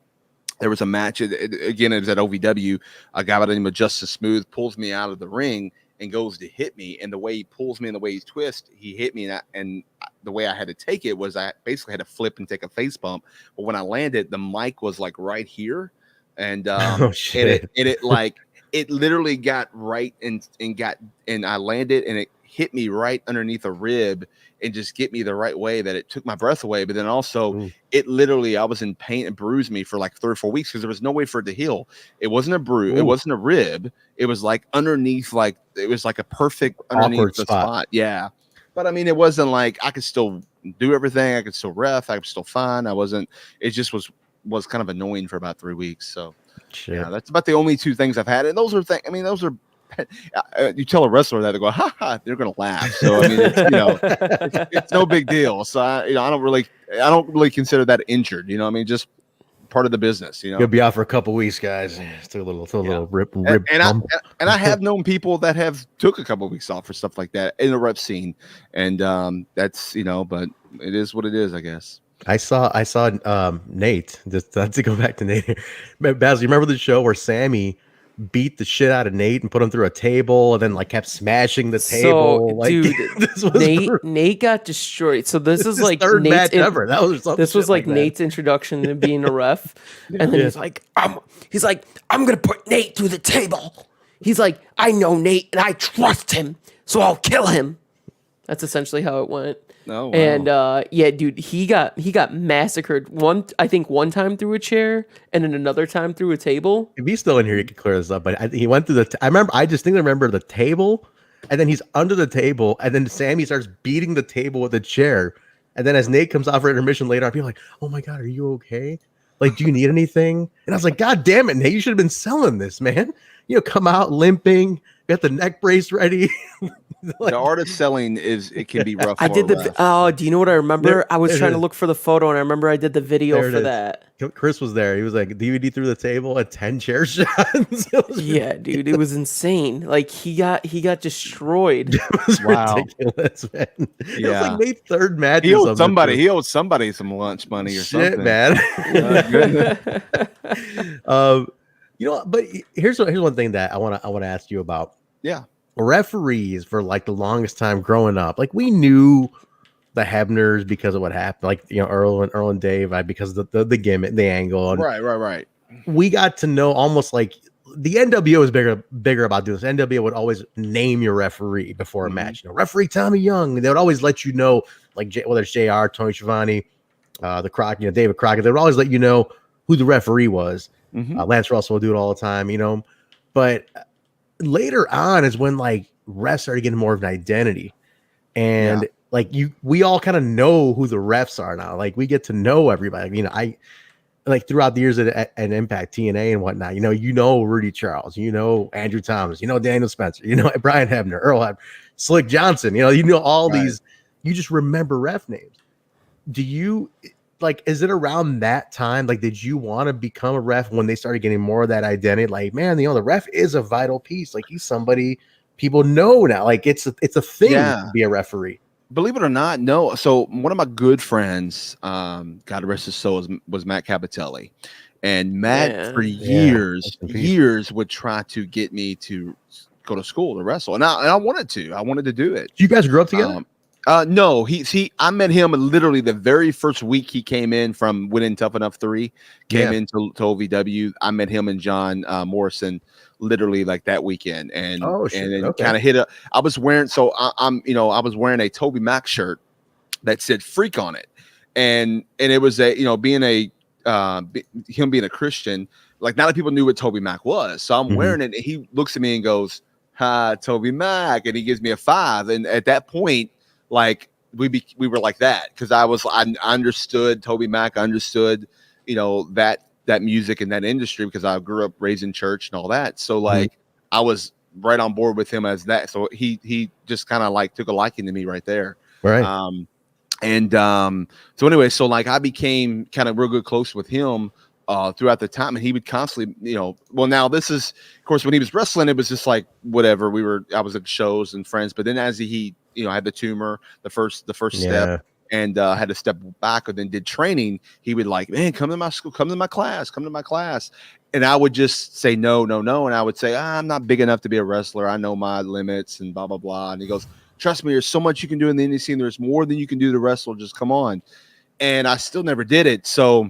Speaker 3: There was a match. Again, it was at OVW. A guy by the name of Justice Smooth pulls me out of the ring and goes to hit me. And the way he pulls me and the way he twists, he hit me. And the way I had to take it was I basically had to flip and take a face bump. But when I landed, the mic was like right here. And it literally got right and I landed and it hit me right underneath a rib and just get me the right way that it took my breath away. But then also it literally, I was in pain and bruised me for like 3 or 4 weeks because there was no way for it to heal. It wasn't a bruise. It wasn't a rib. It was like underneath, like it was like a perfect underneath the spot. Yeah. But it wasn't like I could still do everything. I could still ref. I was still fine. It just was kind of annoying for about 3 weeks. So that's about the only 2 things I've had. And those are those are, you tell a wrestler that, they go, ha ha, they're gonna laugh. So it's no big deal. So I don't really consider that injured. Just part of the business.
Speaker 1: You'll be out for a couple weeks, guys. It's a little rib.
Speaker 3: And I have known people that have took a couple of weeks off for stuff like that in the rep scene, and that's but it is what it is, I guess.
Speaker 1: I saw Nate. Just to go back to Nate. Basil, you remember the show where Sammy beat the shit out of Nate and put him through a table and then kept smashing the table?
Speaker 2: Nate got destroyed. So this is like
Speaker 1: third
Speaker 2: Nate's
Speaker 1: match ever. This
Speaker 2: was like Nate's introduction to being a ref. And then he's like, I'm gonna put Nate through the table. He's like, I know Nate and I trust him, so I'll kill him. That's essentially how it went.
Speaker 3: Oh, wow.
Speaker 2: And dude, he got massacred. I think one time through a chair, and then another time through a table.
Speaker 1: If he's still in here, he could clear this up. But he went through I distinctly remember the table, and then he's under the table, and then Sammy starts beating the table with a chair, and then as Nate comes out for intermission later on, people are like, "Oh my god, are you okay? Like, do you need anything?" And I was like, "God damn it, Nate, you should have been selling this, man. Come out limping." got the neck brace ready.
Speaker 3: The art of selling it can be rough.
Speaker 2: I did the. Do you know what I remember? I was trying to
Speaker 1: is.
Speaker 2: look for the photo, and I remember I did the video
Speaker 1: There it
Speaker 2: for
Speaker 1: is.
Speaker 2: that.
Speaker 1: Chris was there. He was like DVD through the table at 10 chair shots.
Speaker 2: Yeah, dude, it was insane. Like he got destroyed.
Speaker 1: It was ridiculous, man. It was like Nate's third match.
Speaker 3: He owed somebody. He owed somebody some lunch money or something.
Speaker 1: Man. You know, but here's one thing that I want to ask you about.
Speaker 3: Yeah.
Speaker 1: Referees for like the longest time growing up, like we knew the Hebners because of what happened, like Earl and Dave, because of the gimmick, the angle, and
Speaker 3: right.
Speaker 1: We got to know almost like the NWO was bigger about doing this. NWO would always name your referee before a match. Referee Tommy Young. They would always let you know, like whether it's JR, Tony Schiavone, the Crockett, David Crockett. They would always let you know who the referee was. Lance Russell would do it all the time, but later on is when like refs started getting more of an identity, and we all kind of know who the refs are now. Like we get to know everybody. I like throughout the years at Impact, TNA and whatnot. Rudy Charles, Andrew Thomas, Daniel Spencer, Brian Hebner, Earl Hebner, Slick Johnson. All these. You just remember ref names. Do you? Like, is it around that time? Like, did you want to become a ref when they started getting more of that identity? Like, man, the ref is a vital piece. Like, he's somebody people know now. Like, it's a thing to be a referee.
Speaker 3: Believe it or not, no. So one of my good friends, God rest his soul, was Matt Capitelli, and Matt for years would try to get me to go to school to wrestle, and I wanted to do it.
Speaker 1: Did you guys grew up together?
Speaker 3: No, I met him literally the very first week he came in from winning Tough Enough 3, came into OVW. I met him and John Morrison literally like that weekend, and then kind of hit a. I was wearing I was wearing a Toby Mac shirt that said "Freak" on it, and it was him being a Christian, like not a lot of people knew what Toby Mac was, so I'm wearing it, and he looks at me and goes, "Hi, Toby Mac," and he gives me a 5, and at that point. Like we were like that because I understood Toby Mac, understood that music and that industry because I grew up raised in church and all that. So like I was right on board with him as that. So he just kind of like took a liking to me right there.
Speaker 1: Right.
Speaker 3: So anyway, so like I became kind of real good close with him throughout the time, and he would constantly, well, now this is, of course, when he was wrestling, it was just like whatever. I was at shows and friends, but then as he had the tumor, the first step, and had to step back, and then did training, he would like, man, come to my school, come to my class, and I would just say no, and I would say I'm not big enough to be a wrestler. I know my limits and blah blah blah. And he goes, trust me, there's so much you can do in the indie scene. There's more than you can do to wrestle. Just come on. And I still never did it. So.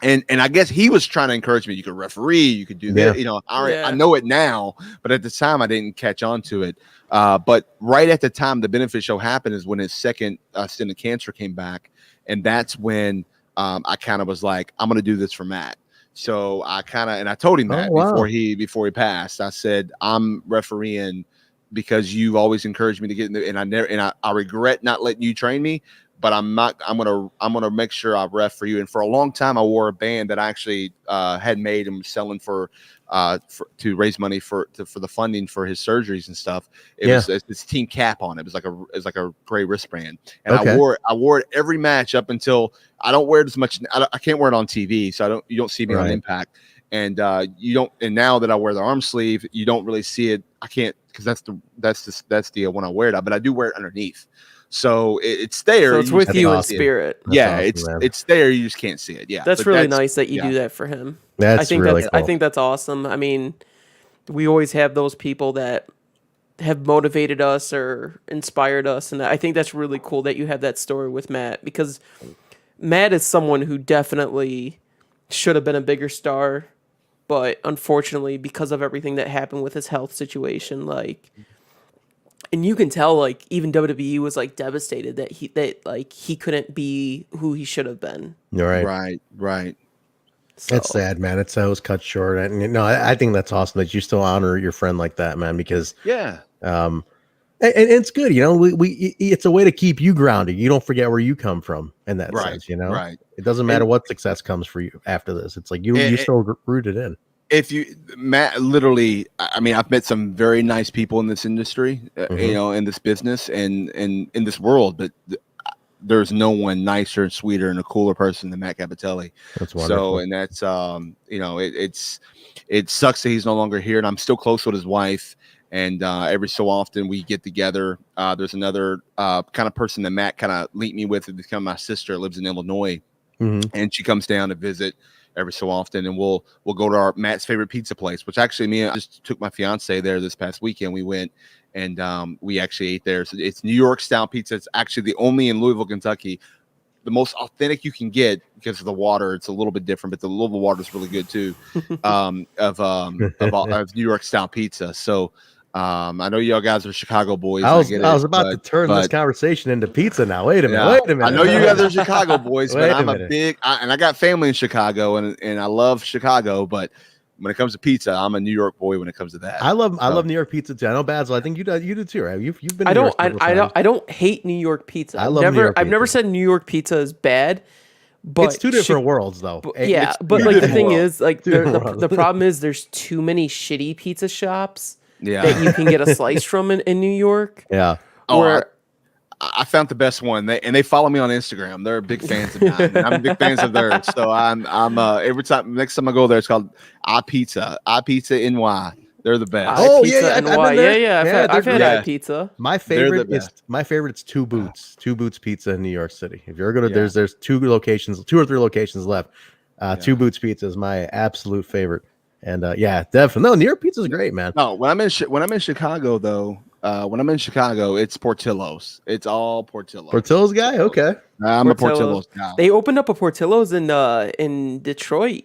Speaker 3: And I guess he was trying to encourage me. You could referee, you could do that. I know it now, but at the time I didn't catch on to it. But right at the time the benefit show happened is when his second stint of cancer came back, and that's when I kind of was like, I'm going to do this for Matt. So I told him that before he passed. I said, I'm refereeing because you've always encouraged me to get in there, and I regret not letting you train me. But I'm gonna make sure I ref for you. And for a long time, I wore a band that I actually had made and was selling to raise money for the funding for his surgeries and stuff. It's Team Cap on it. It was like a gray wristband, and I wore it every match up until I don't wear it as much. I can't wear it on TV, so you don't see me on Impact, and you don't. And now that I wear the arm sleeve, you don't really see it. I can't because that's the one I wear it, but I do wear it underneath. So it's there.
Speaker 2: So it's with you in spirit.
Speaker 3: It's there. You just can't see it. Yeah,
Speaker 2: that's really nice that you do that for him.
Speaker 1: I think
Speaker 2: that's awesome. I mean, we always have those people that have motivated us or inspired us, and I think that's really cool that you have that story with Matt, because Matt is someone who definitely should have been a bigger star, but unfortunately, because of everything that happened with his health situation, like. And you can tell, like, even WWE was like devastated that he couldn't be who he should have been.
Speaker 1: Right.
Speaker 2: So.
Speaker 1: It's sad, man. It was cut short, and I think that's awesome that you still honor your friend like that, man. Because and it's good, it's a way to keep you grounded. You don't forget where you come from in that sense, Right. It doesn't matter what success comes for you after this. It's like you're still rooted in.
Speaker 3: if you, Matt, literally, I mean, I've met some very nice people in this industry, you know, in this business and in this world, but there's no one nicer and sweeter and a cooler person than Matt Capitelli.
Speaker 1: That's wonderful.
Speaker 3: So, and that's, you know, it sucks that he's no longer here, and I'm still close with his wife. And every so often we get together. There's another kind of person that Matt kind of linked me with. It's become my sister, lives in Illinois, and she comes down to visit every so often. And we'll go to Matt's favorite pizza place, which actually I just took my fiance there this past weekend. We went and we actually ate there. So it's New York style pizza. It's actually the only in Louisville, Kentucky. The most authentic you can get because of the water. It's a little bit different, but the Louisville water is really good too. Of New York style pizza. So. I know y'all guys are Chicago boys.
Speaker 1: I was about to turn this conversation into pizza now. Wait a minute.
Speaker 3: Yeah,
Speaker 1: wait a minute.
Speaker 3: I know you guys are Chicago boys, but I'm
Speaker 1: a
Speaker 3: big, and I got family in Chicago, and I love Chicago. But when it comes to pizza, I'm a New York boy. When it comes to that,
Speaker 1: I love New York pizza too. I know Basil. I think you do too, right? You've been.
Speaker 2: I don't hate New York pizza. I've never said New York pizza is bad. But
Speaker 1: it's two different worlds, though.
Speaker 2: Yeah, but like the thing is, like the problem is, there's too many shitty pizza shops. That you can get a slice from in New York.
Speaker 1: Yeah.
Speaker 3: I found the best one. They follow me on Instagram. They're big fans of mine. And I'm big fans of theirs. So I'm next time I go there, it's called iPizza NY. They're the best.
Speaker 1: Oh
Speaker 2: Pizza NY. Yeah. I've had iPizza.
Speaker 1: My favorite's Two Boots Pizza in New York City. If you're gonna, there's two or three locations left. Two Boots Pizza is my absolute favorite. And definitely. No, New York pizza is great, man.
Speaker 3: No, when I'm in Chicago though, it's Portillo's. It's all Portillo's.
Speaker 1: Portillo's guy, okay.
Speaker 3: I'm a Portillo's guy.
Speaker 2: They opened up a Portillo's in Detroit.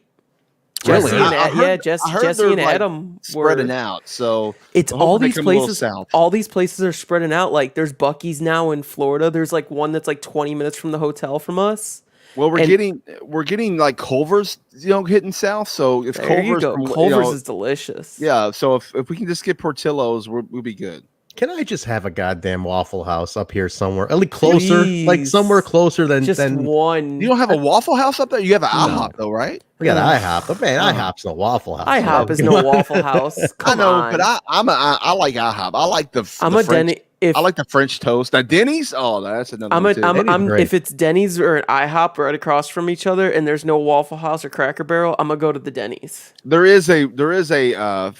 Speaker 3: Really?
Speaker 2: Jesse and Adam
Speaker 3: spreading out. So
Speaker 2: it's all these places. All these places are spreading out. Like there's Buc-ee's now in Florida. There's like one that's like 20 minutes from the hotel from us.
Speaker 3: Well, we're getting like Culver's, hitting south. So if
Speaker 2: Culver's is delicious.
Speaker 3: Yeah. So if we can just get Portillo's, we'll be good.
Speaker 1: Can I just have a goddamn Waffle House up here somewhere? At least closer, like somewhere closer than
Speaker 2: one.
Speaker 3: You don't have a Waffle House up there? You have an IHOP though, right?
Speaker 1: We got IHOP, but man, IHOP's no Waffle House.
Speaker 2: IHOP is no Waffle House.
Speaker 3: I know, but I like IHOP. I like I like the French toast. Now Denny's, that's another.
Speaker 2: If it's Denny's or an IHOP right across from each other, and there's no Waffle House or Cracker Barrel, I'm gonna go to the Denny's.
Speaker 3: There is a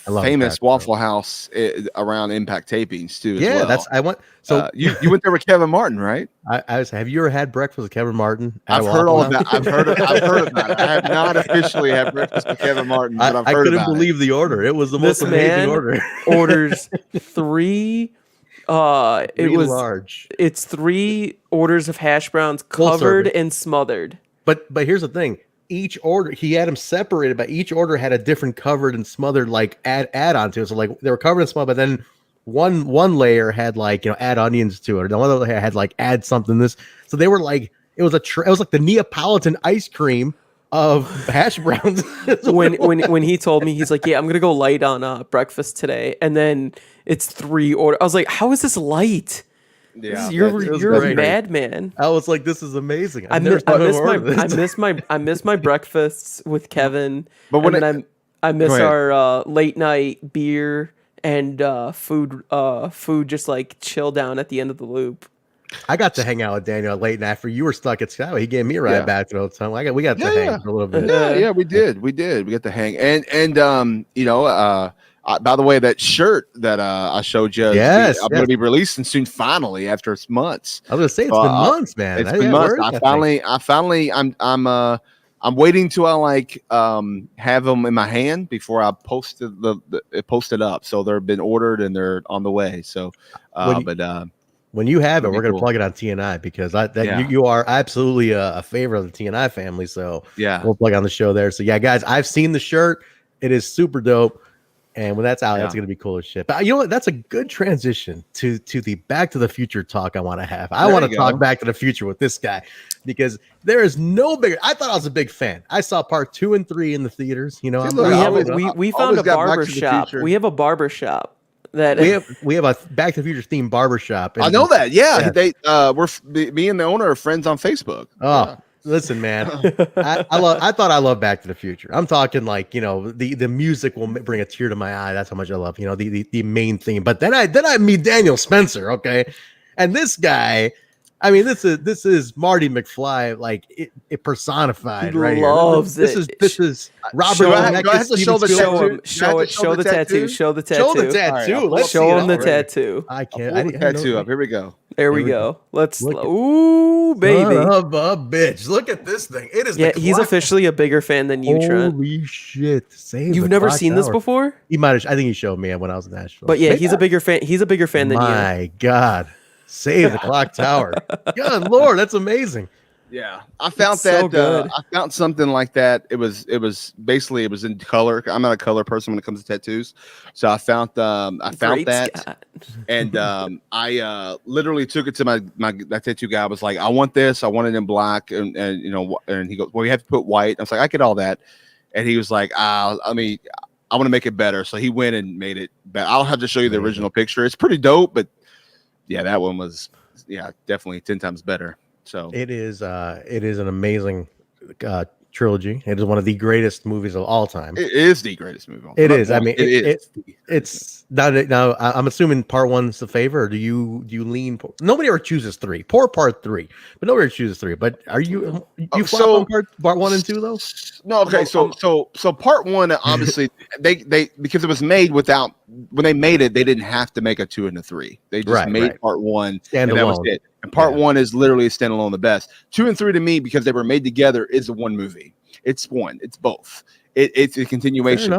Speaker 3: famous Waffle House around Impact Tapings too.
Speaker 1: Yeah,
Speaker 3: well. You went there with Kevin Martin, right?
Speaker 1: Have you ever had breakfast with Kevin Martin?
Speaker 3: I've heard all of that. I've heard about it. I have not officially had breakfast with Kevin Martin, but I've heard about it.
Speaker 1: I couldn't believe the order. It was the most amazing order.
Speaker 2: Orders 3.
Speaker 1: Large.
Speaker 2: It's 3 orders of hash browns covered and smothered.
Speaker 1: But here's the thing. Each order, he had them separated, but each order had a different covered and smothered like add on to it. So like they were covered and smothered, but then one layer had like add onions to it, or the other layer had like add something. So they were like it was like the Neapolitan ice cream of hash browns.
Speaker 2: when he told me, he's like, yeah, I'm gonna go light on breakfast today, and then it's 3 orders. I was like, how is this light?
Speaker 3: Yeah,
Speaker 2: you're a madman.
Speaker 1: I was like, this is amazing.
Speaker 2: I miss my breakfasts with Kevin,
Speaker 3: but
Speaker 2: I miss our late night beer and food just like chill down at the end of the loop.
Speaker 1: I got to hang out with Daniel late night after you were stuck at Skyway. He gave me a ride back to the time. We got to hang for a little bit.
Speaker 3: Yeah, we did. We got to hang. And by the way, that shirt that I showed you, I'm going to be releasing soon. Finally, after months.
Speaker 1: I was going to say it's been months, man.
Speaker 3: It's been months. I'm waiting till I have them in my hand before I post it up. So they've been ordered and they're on the way. So,
Speaker 1: when you have it, we're going to plug it on TNI because you are absolutely a favorite of the TNI family. So we'll plug on the show there. So guys, I've seen the shirt. It is super dope. And when that's out, that's going to be cool as shit. But you know what? That's a good transition to the Back to the Future talk I want to have. I want to talk Back to the Future with this guy because there is no bigger. I thought I was a big fan. I saw part 2 and 3 in the theaters. We
Speaker 2: found a barber shop. We have a barber shop.
Speaker 1: We have a Back to the Future themed barbershop.
Speaker 3: I know that. Yeah. They me and the owner are friends on Facebook.
Speaker 1: Oh, Listen, man, I thought I loved Back to the Future. I'm talking like, the music will bring a tear to my eye. That's how much I love, the main theme. But then I meet Daniel Spencer, okay, and this guy. I mean, this is Marty McFly, like it personified
Speaker 2: He
Speaker 1: right
Speaker 2: loves
Speaker 1: here. This is Robert.
Speaker 3: Do I have to show the tattoo?
Speaker 2: Show the tattoo. Show the tattoo.
Speaker 1: Show the tattoo.
Speaker 3: Right,
Speaker 1: Let's
Speaker 2: Show
Speaker 1: see
Speaker 2: him the
Speaker 1: it.
Speaker 2: tattoo.
Speaker 1: I can't.
Speaker 3: Pull the tattoo up. Here we go.
Speaker 2: There we go. Let's. Ooh, baby.
Speaker 1: Son of a bitch! Look at this thing. It is.
Speaker 2: Yeah,
Speaker 1: the
Speaker 2: he's
Speaker 1: clock.
Speaker 2: officially a bigger fan than you, Trent.
Speaker 1: Holy shit! Save
Speaker 2: You've
Speaker 1: the
Speaker 2: never
Speaker 1: clock
Speaker 2: seen this
Speaker 1: tower.
Speaker 2: before?
Speaker 1: He might have. I think he showed me when I was in Nashville.
Speaker 2: But yeah,
Speaker 1: Maybe
Speaker 2: he's a bigger fan. He's a bigger fan than you.
Speaker 1: My God! Save the clock tower. Good Lord, that's amazing.
Speaker 3: Yeah, I found
Speaker 2: It's so good.
Speaker 3: I found something like that. It was basically it was in color. I'm not a color person when it comes to tattoos, so I found
Speaker 2: Great
Speaker 3: that,
Speaker 2: Scott.
Speaker 3: and I literally took it to my that tattoo guy. I was like, I want this. I want it in black, and he goes, well, you have to put white. I was like, I get all that, and he was like, I want to make it better. So he went and made it better. I'll have to show you the original picture. It's pretty dope, but yeah, that one was definitely 10 times better. So
Speaker 1: it is an amazing trilogy. It is one of the greatest movies of all time.
Speaker 3: it is the greatest movie.
Speaker 1: It is. I mean,
Speaker 3: is.
Speaker 1: It's not now. I'm assuming part one's the favor. Or do you lean? Nobody ever chooses 3. Poor part 3, but nobody ever chooses 3. But are you flop on part 1 and 2 though?
Speaker 3: No. Okay. So part 1, obviously they because it was made without, when they made it, they didn't have to make a 2 and a 3. They just made part 1 and that was it. And part 1 is literally standalone the best. 2 and 3 to me, because they were made together, is a one movie. It's one. It's both. It's a continuation.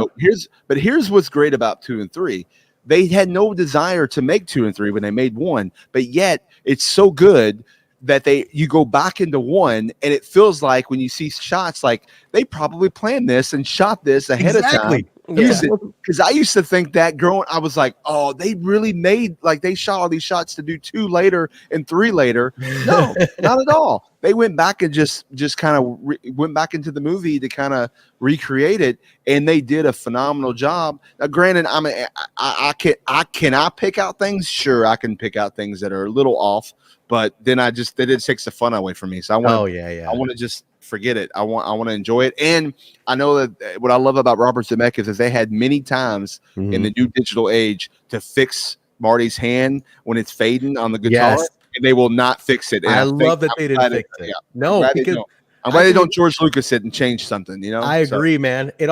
Speaker 3: But here's what's great about 2 and 3. They had no desire to make 2 and 3 when they made 1, but yet it's so good that you go back into 1, and it feels like when you see shots, like they probably planned this and shot this ahead of time. Because I used to think that growing, I was like, oh, they really made, like they shot all these shots to do 2 later and 3 later. No, not at all. They went back and just kind of went back into the movie to kind of recreate it, and they did a phenomenal job. Now, granted, I cannot pick out things. Sure, I can pick out things that are a little off, but then it takes the fun away from me. So I want I want to just forget it. I want to enjoy it. And I know that what I love about Robert Zemeckis is they had many times in the new digital age to fix Marty's hand when it's fading on the guitar, and they will not fix it. And
Speaker 1: I love that they didn't fix it. No, because
Speaker 3: I'm glad they don't George Lucas it and change something,
Speaker 1: I agree, man. It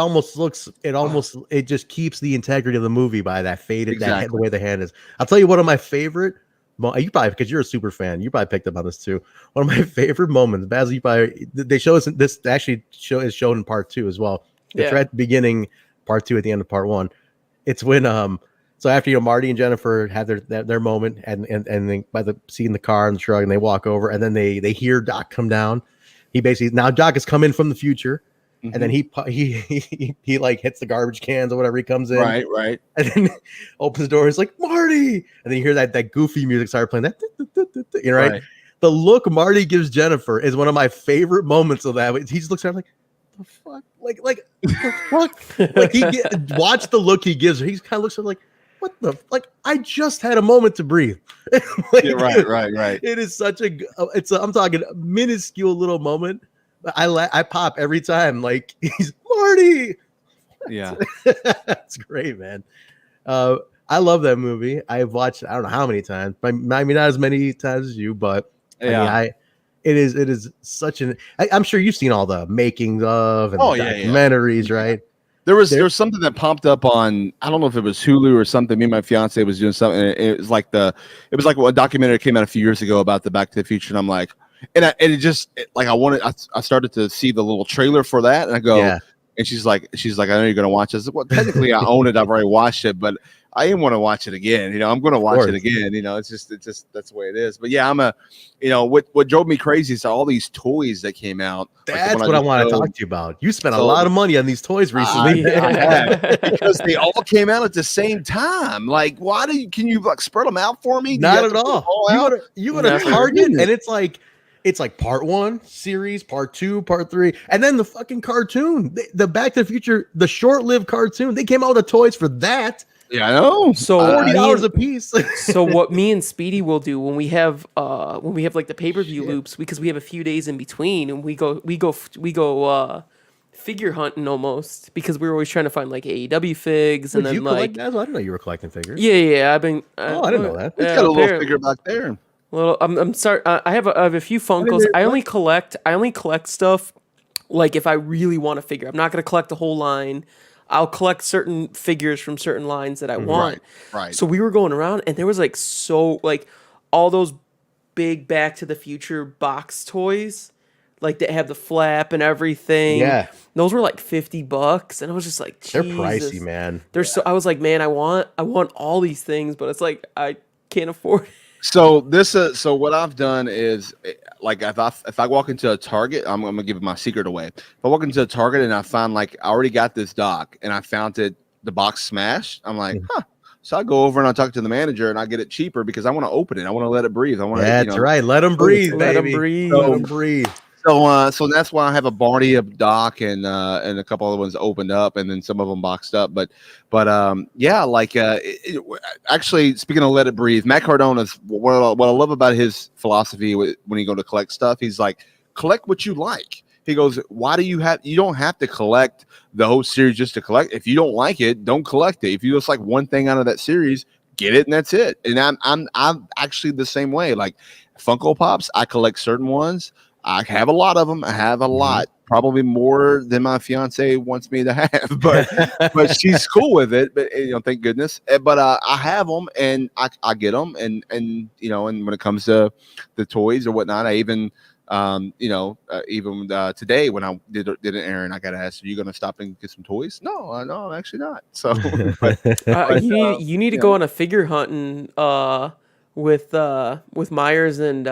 Speaker 1: just keeps the integrity of the movie by that faded, the way the hand is. I'll tell you one of my favorite. You probably, because you're a super fan, you probably picked up on this too. One of my favorite moments, Basil, they show us this actually is shown in part 2 as well. It's right at the beginning, part 2 at the end of part 1. It's when so after Marty and Jennifer had their moment, and they by the seat in the car and the truck, and they walk over, and then they hear Doc come down. He basically, now Doc has come in from the future. And then he like hits the garbage cans or whatever. He comes in,
Speaker 3: right,
Speaker 1: and then opens the door. He's like, Marty, and then you hear that goofy music start playing. Right? The look Marty gives Jennifer is one of my favorite moments of that. He just looks at her like, the fuck, like the fuck, like watch the look he gives her. He kind of looks at her like, what the, like, I just had a moment to breathe.
Speaker 3: Right.
Speaker 1: It is such I'm talking a minuscule little moment. I pop every time, like, he's Marty.
Speaker 3: Yeah.
Speaker 1: That's great, man. I love that movie. I've watched I don't know how many times, but I mean not as many times as you, but it is such an I'm sure you've seen all the makings of and documentaries, right?
Speaker 3: There was something that popped up on, I don't know if it was Hulu or something. Me and my fiance was doing something, and it was like a documentary that came out a few years ago about the Back to the Future, and I'm like, I started to see the little trailer for that, and I go, and she's like, I know you're gonna watch this. Well, technically, I own it. I've already watched it, but I didn't want to watch it again. I'm going to watch it again. It's just that's the way it is. But yeah, what drove me crazy is all these toys that came out.
Speaker 1: That's what I want to talk to you about. You spent a lot of money on these toys recently.
Speaker 3: I have, because they all came out at the same time. Like, can you like spread them out for me?
Speaker 1: Not at all. You go to Target, and it's like part 1 series, part 2, part 3, and then the fucking cartoon, the Back to the Future, the short-lived cartoon. They came out with the toys for that.
Speaker 3: Yeah, I know.
Speaker 2: So
Speaker 1: $40 a piece.
Speaker 2: So what me and Speedy will do when we have like the pay-per-view loops, because we have a few days in between, and we go figure hunting almost, because we were always trying to find like AEW figs, and
Speaker 1: Would
Speaker 2: then
Speaker 1: you
Speaker 2: like
Speaker 1: collect that? I didn't know you were collecting figures.
Speaker 2: yeah, I've been
Speaker 1: I didn't know that.
Speaker 3: It's got a little figure back there.
Speaker 2: Well, I'm sorry. I have a few Funkos. I only collect stuff like if I really want to figure. I'm not gonna collect the whole line. I'll collect certain figures from certain lines that I want.
Speaker 3: Right.
Speaker 2: So we were going around, and there was like all those big Back to the Future box toys, like that have the flap and everything.
Speaker 1: Yeah.
Speaker 2: Those were like $50, and I was just like,
Speaker 1: They're
Speaker 2: Jesus.
Speaker 1: pricey, man.
Speaker 2: I was like, man, I want all these things, but it's like I can't afford it.
Speaker 3: So so what I've done is, like, if I walk into a Target, I'm gonna give my secret away. If I walk into a Target and I find, like, I already got this dock and I found the box smashed, I'm like, huh. So I go over and I talk to the manager and I get it cheaper because I want to open it. I want to let it breathe.
Speaker 1: That's right. Let them breathe,
Speaker 2: Let 'em
Speaker 1: baby.
Speaker 2: breathe.
Speaker 1: Let them breathe.
Speaker 3: So that's why I have a Barney of dock and a couple other ones opened up and then some of them boxed up. But yeah, like actually, speaking of let it breathe, Matt Cardona's what I love about his philosophy when you go to collect stuff. He's like, collect what you like. He goes, why do you don't have to collect the whole series just to collect. If you don't like it, don't collect it. If you just like one thing out of that series, get it and that's it. And I'm actually the same way. Like Funko Pops, I collect certain ones. I have a lot of them. I have a lot, probably more than my fiance wants me to have, but she's cool with it. But thank goodness. But I have them and I get them, and and when it comes to the toys or whatnot, I even even today when I did an errand, I got asked, "Are you going to stop and get some toys?" No, I'm actually not. So
Speaker 2: you need to go on a figure hunting with Myers and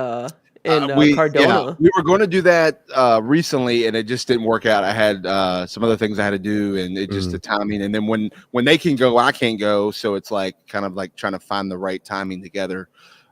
Speaker 2: Cardona.
Speaker 3: We were going to do that recently, and it just didn't work out. I had some other things I had to do, and it just the timing. And then when they can go, I can't go. So it's like kind of like trying to find the right timing together.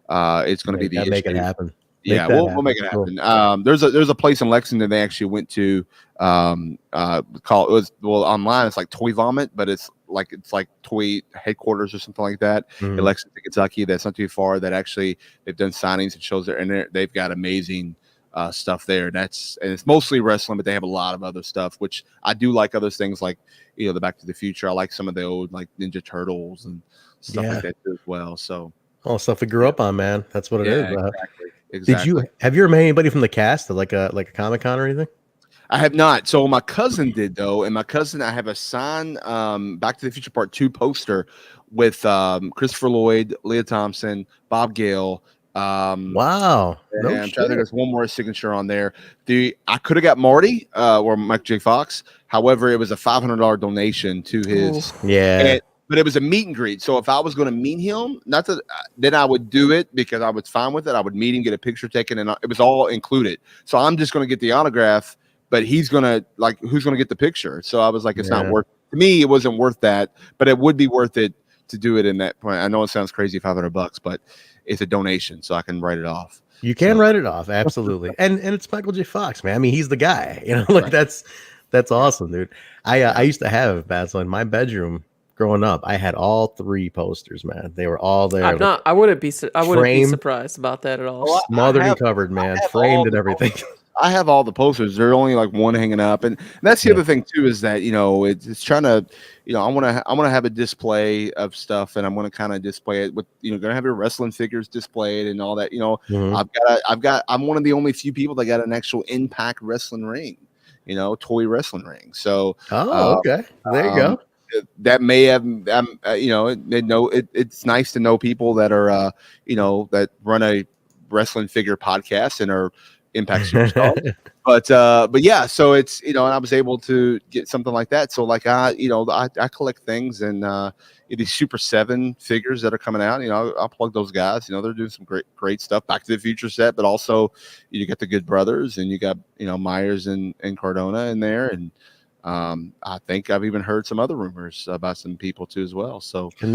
Speaker 3: It's going to be the issue.
Speaker 1: Make it happen.
Speaker 3: Yeah, we'll make it happen. Cool. There's a place in Lexington they actually went to online. It's like Toy Vomit, but it's like Toy Headquarters or something like that in Lexington, Kentucky. That's not too far. That actually they've done signings and shows there, and they've got amazing stuff there. And it's mostly wrestling, but they have a lot of other stuff, which I do like. Other things like the Back to the Future. I like some of the old like Ninja Turtles and stuff like that too as well. So
Speaker 1: stuff we grew up on, man. That's what it is.
Speaker 3: Exactly.
Speaker 1: Have you ever met anybody from the cast at like a Comic-Con or anything?
Speaker 3: I have not. So my cousin did though, and my cousin, I have a signed Back to the Future Part 2 poster with Christopher Lloyd, Leah Thompson, Bob Gale.
Speaker 1: Wow.
Speaker 3: No, I'm trying to think there's one more signature on there. I could have got Marty or Mike J. Fox. However, it was a $500 donation to his. But it was a meet and greet. So if I was going to meet him, then I would do it because I was fine with it. I would meet him, get a picture taken, and it was all included. So I'm just going to get the autograph, but he's going to who's going to get the picture? So I was like, it's not worth to me. It wasn't worth that, but it would be worth it to do it in that point. I know it sounds crazy, $500, but it's a donation, so I can write it off.
Speaker 1: You can write it off, absolutely. and it's Michael J. Fox, man. I mean, he's the guy. That's awesome, dude. I used to have Basil in my bedroom. Growing up, I had all 3 posters, man. They were all there.
Speaker 2: I wouldn't be surprised about that at all.
Speaker 1: Smothered and covered, man. Framed and everything.
Speaker 3: I have all the posters. They're only like one hanging up, and that's the other thing too is that it's trying to I want to have a display of stuff, and I'm going to kind of display it with going to have your wrestling figures displayed and all that. I'm one of the only few people that got an actual Impact wrestling ring, toy wrestling ring. So
Speaker 1: okay, there you go.
Speaker 3: That may have it's nice to know people that are that run a wrestling figure podcast and are Impact superstars. but yeah, so it's and I was able to get something like that. So like I collect things, and these Super 7 figures that are coming out, I'll plug those guys. They're doing some great stuff. Back to the Future set, but also you got the Good Brothers, and you got Myers and Cardona in there, and I think I've even heard some other rumors about some people too as well. So
Speaker 1: can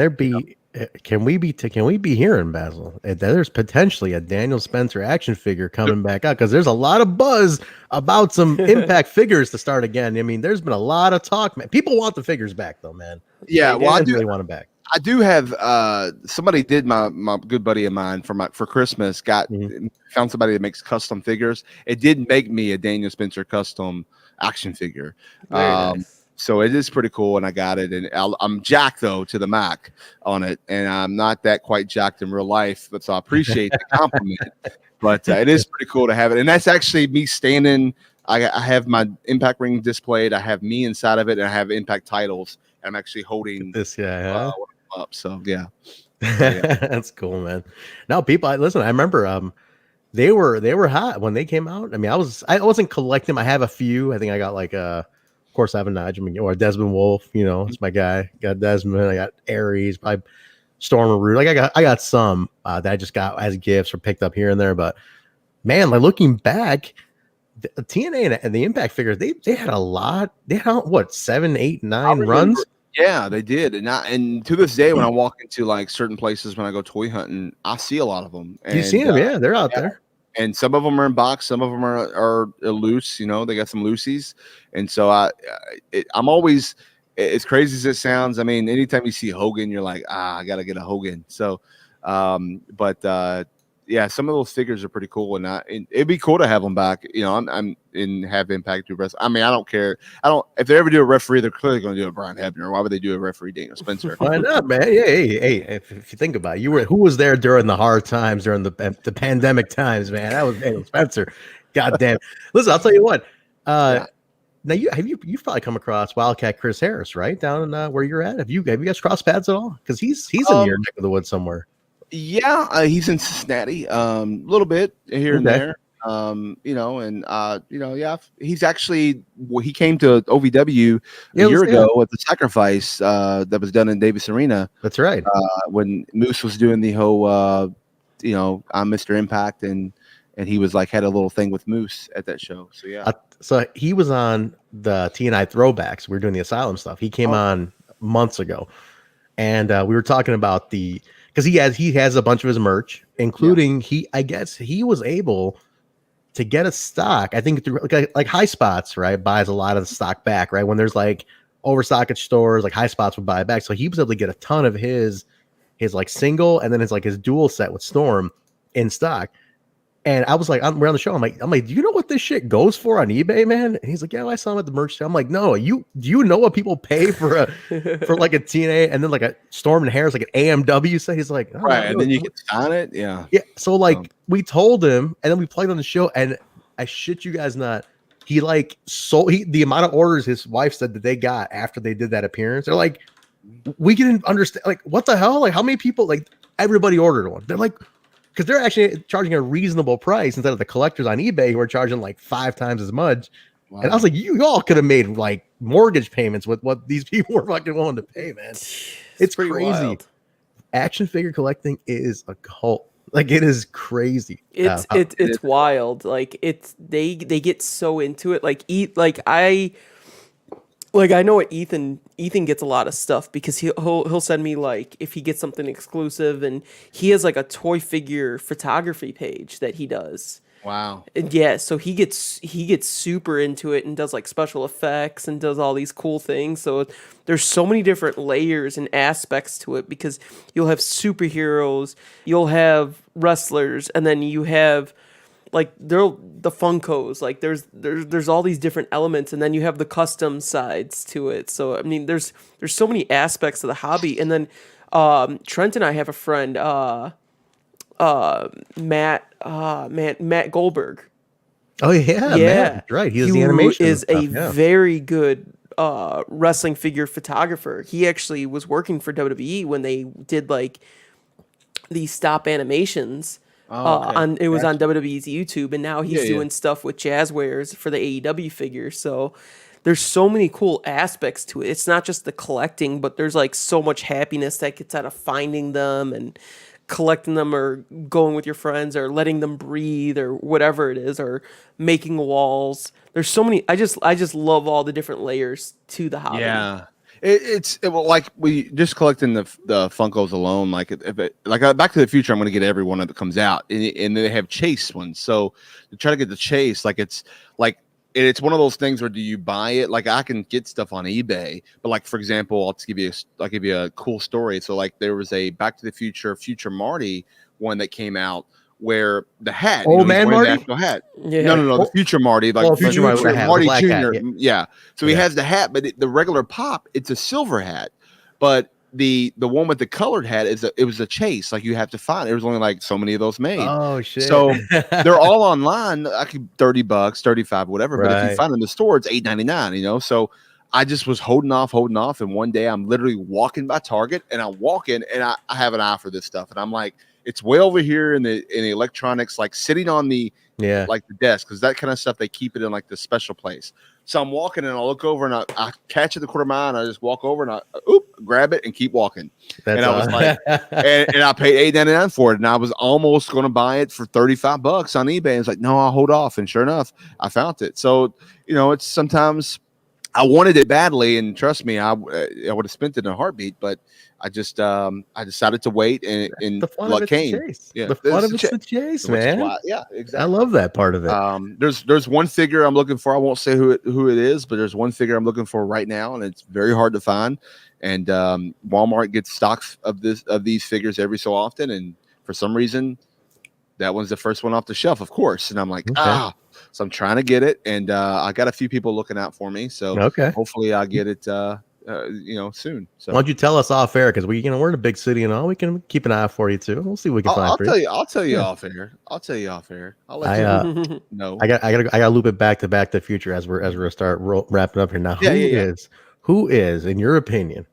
Speaker 1: we be hearing, Basil, that there's potentially a Daniel Spencer action figure coming back out? Because there's a lot of buzz about some Impact figures to start again. I mean, there's been a lot of talk, man. People want the figures back though, man.
Speaker 3: Yeah,
Speaker 1: they want them back.
Speaker 3: I do have somebody did my good buddy of mine for Christmas found somebody that makes custom figures. It did make me a Daniel Spencer custom action figure.
Speaker 2: Very nice.
Speaker 3: So it is pretty cool, and I got it. And I'm jacked though to the Mac on it, and I'm not that quite jacked in real life, but so I appreciate the compliment. But it is pretty cool to have it, and that's actually me standing. I have my Impact ring displayed. I have me inside of it, and I have Impact titles. And I'm actually holding
Speaker 1: this guy. Huh?
Speaker 3: Up. So yeah.
Speaker 1: That's cool, man. No, people, listen. I remember they were hot when they came out. I mean, I wasn't collecting. I have a few. I think I got like of course I have a Nigel or Desmond Wolf. You know, it's my guy. Got Desmond. I got Aries. Probably Storm and Root. Like I got some that I just got as gifts or picked up here and there. But man, like looking back, the TNA and the Impact figures, they had a lot. They had what 7, 8, 9 runs.
Speaker 3: Yeah, they did, and to this day, when I walk into like certain places when I go toy hunting, I see a lot of them. And,
Speaker 1: you see them, yeah, they're out there.
Speaker 3: And some of them are in box, some of them are loose. You know, they got some loosies, and so I'm always, as crazy as it sounds. I mean, anytime you see Hogan, you're like, I gotta get a Hogan. So, yeah, some of those figures are pretty cool, and it'd be cool to have them back. You know, I'm in have Impact do wrestling. I mean, I don't care. If they ever do a referee, they're clearly going to do a Brian Hebner. Why would they do a referee Daniel Spencer?
Speaker 1: Why not, man? Hey, if you think about it, who was there during the hard times, during the pandemic times, man? That was Daniel Spencer. God damn. Listen, I'll tell you what. Now you've probably come across Wildcat Chris Harris, right? Down in where you're at. Have you guys crossed paths at all? Because he's in your neck of the woods somewhere.
Speaker 3: Yeah, he's in Cincinnati, a little bit here and there. Yeah, he's actually he came to OVW a year ago at the Sacrifice that was done in Davis Arena.
Speaker 1: That's right.
Speaker 3: When Moose was doing the whole, I'm Mr. Impact, and he was like had a little thing with Moose at that show. So yeah.
Speaker 1: So he was on the TNI Throwbacks. We were doing the Asylum stuff. He came on months ago, and we were talking about because he has a bunch of his merch, including he was able to get a stock. I think through like High Spots, right, buys a lot of the stock back, right? When there's like overstock at stores, like High Spots would buy it back. So he was able to get a ton of his like single and then his dual set with Storm in stock. And I was like, we're on the show. I'm like, do you know what this shit goes for on eBay, man? And he's like, yeah, I saw him at the merch show. I'm like, no, do you know what people pay for like a TNA and then like a Storm and Harris, like an AMW set? He's like,
Speaker 3: right, and then you can sign it, yeah.
Speaker 1: So like we told him, and then we played on the show, and I shit you guys not, he like sold the amount of orders his wife said that they got after they did that appearance. They're like, we didn't understand, like what the hell, like how many people, like everybody ordered one. They're like, because they're actually charging a reasonable price instead of the collectors on eBay who are charging like 5 times as much. Wow. And I was like, you all could have made like mortgage payments with what these people were fucking willing to pay, man. It's crazy. Wild. Action figure collecting is a cult. Like it is crazy.
Speaker 2: It's wild. Like they get so into it. I know what Ethan gets a lot of stuff because he'll send me like if he gets something exclusive, and he has like a toy figure photography page that he does.
Speaker 3: Wow.
Speaker 2: And yeah, so he gets super into it and does like special effects and does all these cool things. So there's so many different layers and aspects to it because you'll have superheroes, you'll have wrestlers, and then you have like the Funkos, like there's all these different elements, and then you have the custom sides to it. So I mean, there's so many aspects of the hobby. And then Trent and I have a friend, Matt Goldberg.
Speaker 1: Oh yeah, Matt, right. He the animation.
Speaker 2: Is a very good wrestling figure photographer. He actually was working for WWE when they did like these stop animations. On WWE's YouTube, and now he's doing stuff with Jazzwares for the AEW figures. So there's so many cool aspects to it. It's not just the collecting, but there's like so much happiness that gets out of finding them and collecting them, or going with your friends, or letting them breathe, or whatever it is, or making walls. There's so many. I just love all the different layers to the hobby.
Speaker 3: Yeah. It's like we just collecting the Funkos alone. Like Back to the Future, I'm going to get every one that comes out, and they have chase ones. So to try to get the chase, like it's like it's one of those things where do you buy it? Like I can get stuff on eBay, but like for example, I'll give you a cool story. So like there was a Back to the Future Marty one that came out where the hat,
Speaker 1: Old man
Speaker 3: he's wearing
Speaker 1: Marty?
Speaker 3: the actual hat.
Speaker 2: Yeah.
Speaker 3: No, the Future Marty, like
Speaker 1: Future Marty with the hat,
Speaker 3: Marty
Speaker 1: the black hat,
Speaker 3: Jr. Yeah. So he
Speaker 1: Yeah.
Speaker 3: has the hat, but the regular pop, it's a silver hat, but the one with the colored hat it was a chase. Like you have to find. There was only like so many of those made.
Speaker 1: Oh shit!
Speaker 3: So they're all online. I could $30, $35, whatever. But if you
Speaker 1: Right.
Speaker 3: find them in the store, it's $8.99. So I just was holding off, and one day I'm literally walking by Target, and I'm walking, and I have an eye for this stuff, and I'm like, it's way over here in the electronics, like sitting on the like the desk, because that kind of stuff they keep it in like the special place. So I'm walking and I look over and I catch it the corner of my eye and I just walk over and I grab it and keep walking. And I was like, and I paid $8.99 for it. And I was almost going to buy it for $35 on eBay. And it's like, no, I'll hold off. And sure enough, I found it. So, it's sometimes I wanted it badly. And trust me, I would have spent it in a heartbeat, but I just, I decided to wait and
Speaker 1: the fun
Speaker 3: luck
Speaker 1: of it's
Speaker 3: came.
Speaker 1: the chase.
Speaker 3: Yeah,
Speaker 1: The fun of it's the chase, man.
Speaker 3: Yeah, exactly.
Speaker 1: I love that part of it.
Speaker 3: There's one figure I'm looking for. I won't say who it is, but there's one figure I'm looking for right now, and it's very hard to find. And Walmart gets stocks of these figures every so often, and for some reason, that one's the first one off the shelf, of course. And I'm like, so I'm trying to get it, and I got a few people looking out for me. So hopefully I'll get it. Soon. So
Speaker 1: why don't you tell us off air, because we're in a big city and all, we can keep an eye out for you too. We'll see what we can find for you.
Speaker 3: I'll tell you off air. I'll let you know.
Speaker 1: I gotta loop it back to the Future as we're start wrapping up here now. Who is, in your opinion,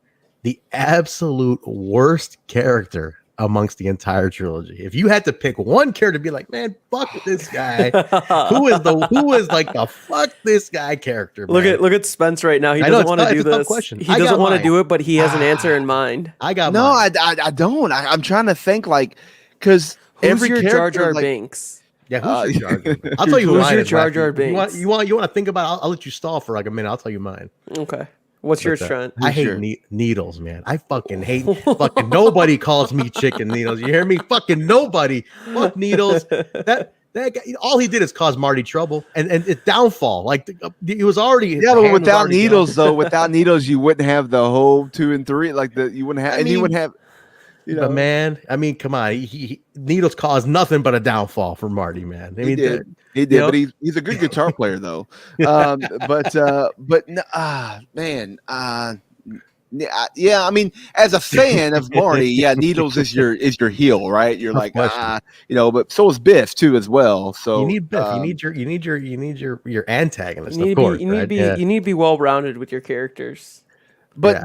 Speaker 1: the absolute worst character amongst the entire trilogy? If you had to pick one character to be like, man, fuck this guy, who is like the fuck this guy character? Man?
Speaker 2: Look at Spence right now. He doesn't want to do this.
Speaker 1: Question.
Speaker 2: He doesn't want to do it, but he has an answer in mind.
Speaker 3: I don't. I'm trying to think, like, because
Speaker 2: every your Jar Jar Binks.
Speaker 1: Yeah, who's your Jar Jar? I'll tell you
Speaker 2: who's your Jar Jar Binks.
Speaker 1: You want to think about it? I'll let you stall for like a minute. I'll tell you mine.
Speaker 2: Okay. What's yours, Trent?
Speaker 1: I hate needles, man. I fucking hate fucking nobody calls me Chicken Needles. You hear me? Fucking nobody. Fuck Needles. That guy, all he did is cause Marty trouble and it's downfall. Like he was already
Speaker 3: but without Needles though, without Needles, you wouldn't have the whole 2 and 3. Like you wouldn't have, you wouldn't have.
Speaker 1: But man, I mean, come on. He Needles caused nothing but a downfall for Marty, man. I mean,
Speaker 3: he did, but he's a good guitar player though. Yeah, I mean, as a fan of Marty, Needles is your heel, right? You're like, but so is Biff too as well. So
Speaker 1: you need Biff. You need your antagonist. You
Speaker 2: need to be well rounded with your characters.
Speaker 3: But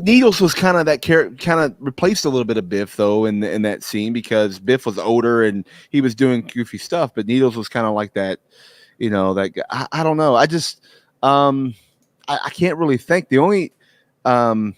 Speaker 3: Needles was kind of that character, kind of replaced a little bit of Biff though in that scene, because Biff was older and he was doing goofy stuff, but Needles was kind of like that, that guy. I don't know. I just I can't really think. The only man,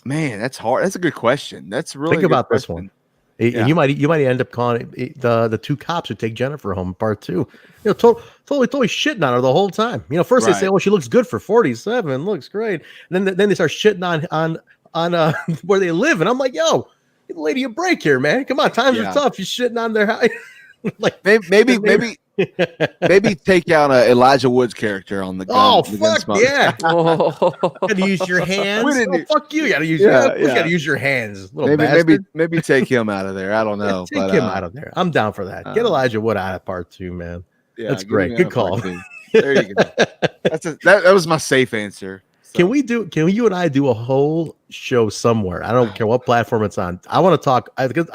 Speaker 3: that's hard. That's a good question. That's really
Speaker 1: think about this one. You might end up calling it the two cops who take Jennifer home part 2. Totally shitting on her the whole time. First they say, "Oh, she looks good for 47, looks great," and then they start shitting on where they live, and I'm like, "Yo, give the lady a break here, man. Come on, times are tough. You're shitting on their house." Like
Speaker 3: maybe take out Elijah Wood's character on the gun.
Speaker 1: Oh fuck yeah! Gotta use your hands. Fuck you! You gotta use gotta use your hands.
Speaker 3: Maybe take him out of there. I don't know.
Speaker 1: Take him out of there. I'm down for that. Get Elijah Wood out of part 2, man. Yeah, that's great. Good call.
Speaker 3: There you go. That was my safe answer.
Speaker 1: So. Can you and I do a whole show somewhere? I don't care what platform it's on. I want to talk. I can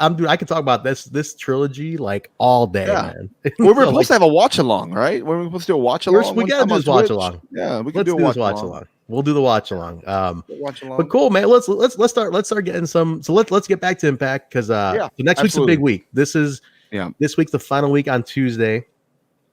Speaker 1: talk about this trilogy like all day, man.
Speaker 3: We're supposed to have a watch along, right? We're supposed to do a watch along.
Speaker 1: We gotta do this watch along.
Speaker 3: Yeah, we can do a watch along.
Speaker 1: We'll do the watch along. But cool, man. Let's start getting some. So let's get back to Impact, because so next week's a big week. This week's the final week on Tuesday.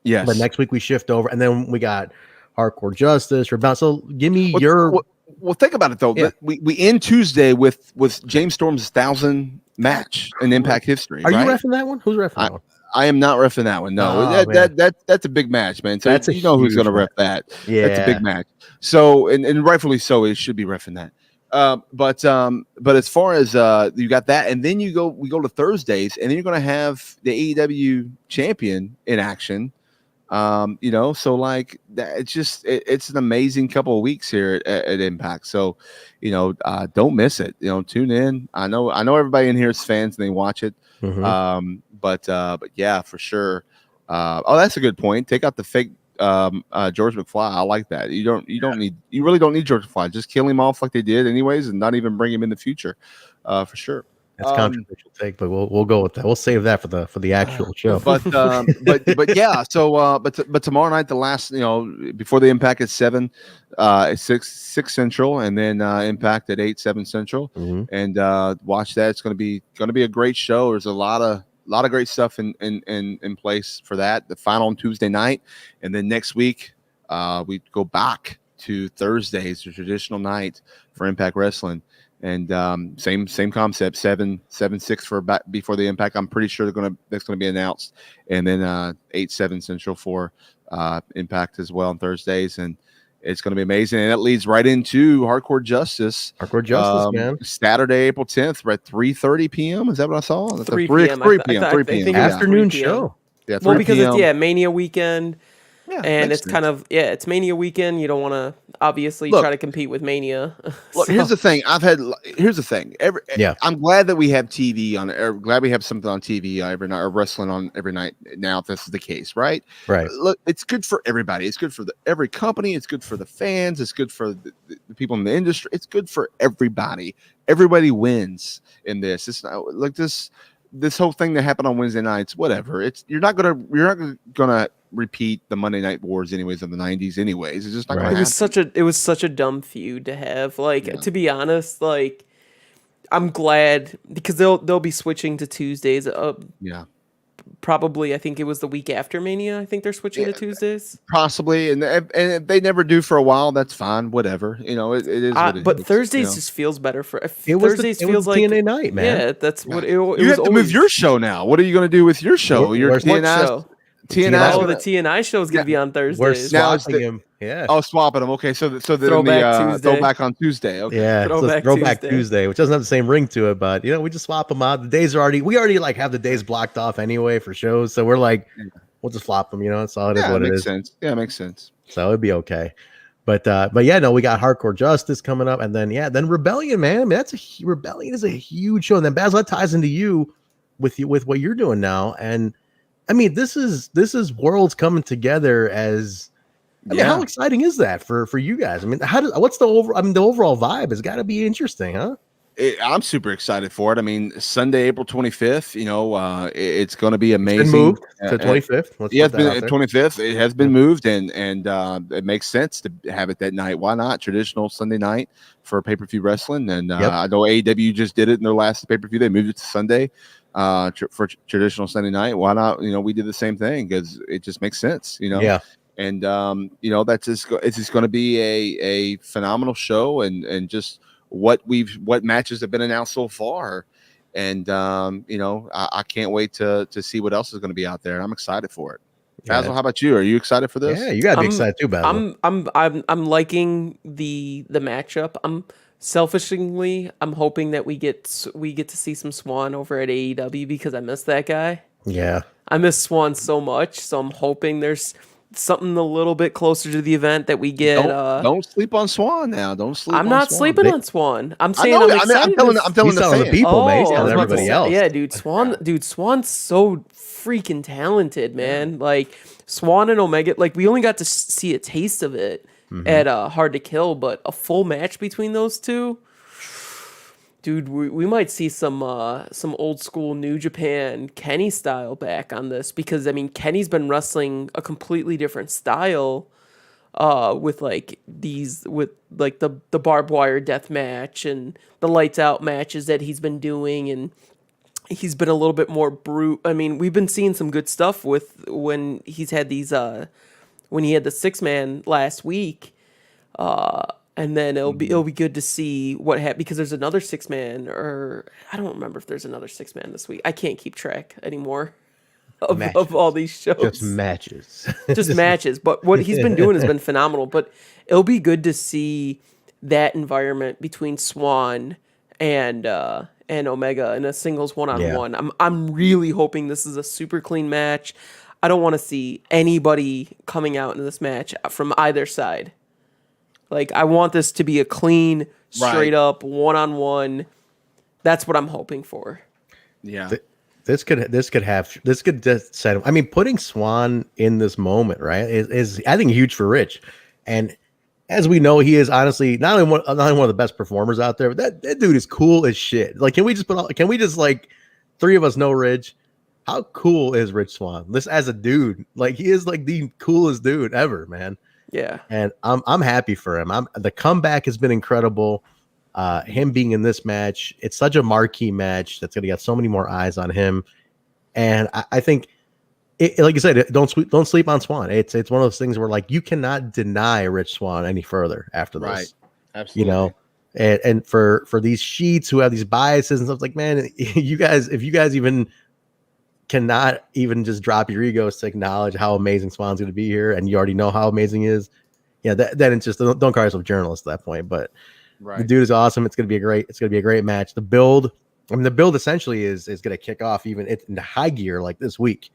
Speaker 3: Yes.
Speaker 1: But next week we shift over, and then we got Hardcore Justice, Rebound. So give me your.
Speaker 3: Well, think about it though. Yeah. We end Tuesday with James Storm's 1,000 match in Impact history.
Speaker 1: Are you reffing that one? Who's reffing that one?
Speaker 3: I am not reffing that one. No, that's a big match, man. So you know who's going to ref that.
Speaker 1: Yeah,
Speaker 3: that's a big match. So and rightfully so, it should be reffing that. But as far as you got that, and then we go to Thursdays, and then you're going to have the AEW champion in action. So like that, it's an amazing couple of weeks here at Impact. So, don't miss it. Tune in. I know everybody in here is fans and they watch it. But yeah, for sure. That's a good point. Take out the fake George McFly. I like that. You really don't need George McFly. Just kill him off like they did anyways, and not even bring him in the future. For sure.
Speaker 1: That's controversial take, but we'll go with that. We'll save that for the actual show.
Speaker 3: But yeah. So but tomorrow night, the last before the Impact at 7, at 6 Central, and then Impact at 8, 7 Central, and watch that. It's gonna be a great show. There's a lot of great stuff in place for that. The final on Tuesday night, and then next week we go back to Thursdays, the traditional night for Impact Wrestling. And same concept, 7-6 for before the Impact. I'm pretty sure that's gonna be announced, and then 8-7 Central for Impact as well on Thursdays, and it's gonna be amazing. And that leads right into Hardcore Justice.
Speaker 1: Man.
Speaker 3: Saturday, April 10th, right, 3:30 p.m. Is that what I saw?
Speaker 2: 3 p.m.
Speaker 3: 3 p.m. 3 p.m.
Speaker 1: Afternoon show.
Speaker 3: Yeah,
Speaker 2: well, because
Speaker 3: 3
Speaker 2: it's Mania weekend.
Speaker 3: Yeah,
Speaker 2: and it's kind of it's Mania weekend. You don't want to obviously try to compete with Mania.
Speaker 3: Look, here's the thing. Here's the thing. I'm glad that we have TV on. Glad we have something on TV every night, or wrestling on every night now. If this is the case, right?
Speaker 1: Right.
Speaker 3: Look, it's good for everybody. It's good for every company. It's good for the fans. It's good for the people in the industry. It's good for everybody. Everybody wins in this. It's not like this whole thing that happened on Wednesday nights. Whatever. You're not gonna repeat the Monday Night Wars anyways of the 90s anyways. It's just not gonna happen.
Speaker 2: It was such a dumb feud to have. To be honest, I'm glad because they'll be switching to Tuesdays. Probably I think it was the week after Mania. I think they're switching to Tuesdays.
Speaker 3: Possibly, and if they never do for a while, that's fine. Whatever. It is what it
Speaker 2: but
Speaker 3: is,
Speaker 2: Thursdays just feels better for
Speaker 1: Thursdays feels like TNA night, man.
Speaker 2: Yeah, that's what it was.
Speaker 3: You have to move your show now. What are you going to do with your show?
Speaker 2: Your
Speaker 3: TNI
Speaker 2: show? TNI. The TNI show is going to be on Thursdays.
Speaker 1: We're swapping him. Yeah.
Speaker 3: Oh, swapping them. Okay, so throwback on Tuesday. Okay.
Speaker 1: Yeah, throwback Tuesday, which doesn't have the same ring to it, but we just swap them out. The days are we already have the days blocked off anyway for shows, so we're we'll just flop them. It's all it is. What it is.
Speaker 3: Sense. Yeah, makes sense.
Speaker 1: So it'd be okay. But yeah, no, we got Hardcore Justice coming up, and then Rebellion, man. I mean, Rebellion is a huge show, and then Basil, that ties into you with what you're doing now, and I mean, this is worlds coming together as. I mean, how exciting is that for you guys? I mean, what's the overall vibe has got to be interesting, huh?
Speaker 3: I'm super excited for it. I mean, Sunday, April 25th. It's going to be amazing.
Speaker 1: It's been moved to 25th.
Speaker 3: Yeah, it's been 25th. It has been moved, and it makes sense to have it that night. Why not? Traditional Sunday night for pay-per-view wrestling, and I know AEW just did it in their last pay-per-view. They moved it to Sunday for traditional Sunday night. Why not? We did the same thing because it just makes sense.
Speaker 1: Yeah.
Speaker 3: And it's just going to be a phenomenal show, and just what matches have been announced so far, and I can't wait to see what else is going to be out there. I'm excited for it. Basil, how about you? Are you excited for this?
Speaker 1: Yeah, you gotta be excited too, Basil.
Speaker 2: I'm liking the matchup. Selfishly, I'm hoping that we get to see some Swan over at AEW because I miss that guy.
Speaker 1: Yeah,
Speaker 2: I miss Swan so much, so I'm hoping there's something a little bit closer to the event that we get.
Speaker 3: Don't sleep on Swan now. Don't sleep.
Speaker 2: I'm not sleeping on Swan. I'm saying
Speaker 3: I'm telling the
Speaker 1: people, man. He's telling everybody else.
Speaker 2: Yeah, dude, Swan's so freaking talented, man. Like Swan and Omega, we only got to see a taste of it at Hard to Kill, but a full match between those two. Dude, we might see some old school New Japan Kenny style back on this because I mean Kenny's been wrestling a completely different style, with the barbed wire death match and the lights out matches that he's been doing, and he's been a little bit more brute. I mean, we've been seeing some good stuff with when he's had these when he had the 6-man last week. And then it'll be good to see what happens because there's another 6-man, or I don't remember if there's another 6-man this week. I can't keep track anymore of all these shows.
Speaker 1: Just matches.
Speaker 2: Just matches. But what he's been doing has been phenomenal. But it'll be good to see that environment between Swan and Omega in a singles one-on-one. I'm really hoping this is a super clean match. I don't want to see anybody coming out in this match from either side. Like, I want this to be a clean, straight up, one-on-one. That's what I'm hoping for.
Speaker 3: Yeah.
Speaker 1: This could just set. I mean, putting Swan in this moment, right, is I think huge for Rich. And as we know, he is honestly not only one of the best performers out there, but that dude is cool as shit. Like, can we just like three of us know Rich? How cool is Rich Swan? This as a dude, like he is like the coolest dude ever, man.
Speaker 2: Yeah.
Speaker 1: And I'm happy for him. The comeback has been incredible. Him being in this match, it's such a marquee match that's gonna get so many more eyes on him. And I think like you said, don't sleep on Swan. It's one of those things where like you cannot deny Rich Swan any further after this.
Speaker 3: Right. Absolutely.
Speaker 1: You know, and for these sheets who have these biases and stuff, like, man, if you guys even cannot even just drop your egos to acknowledge how amazing Swan's going to be here, and you already know how amazing he is. Yeah, then it's just don't call yourself journalists at that point. But the dude is awesome. It's going to be a great match. The build essentially is going to kick off even in the high gear like this week.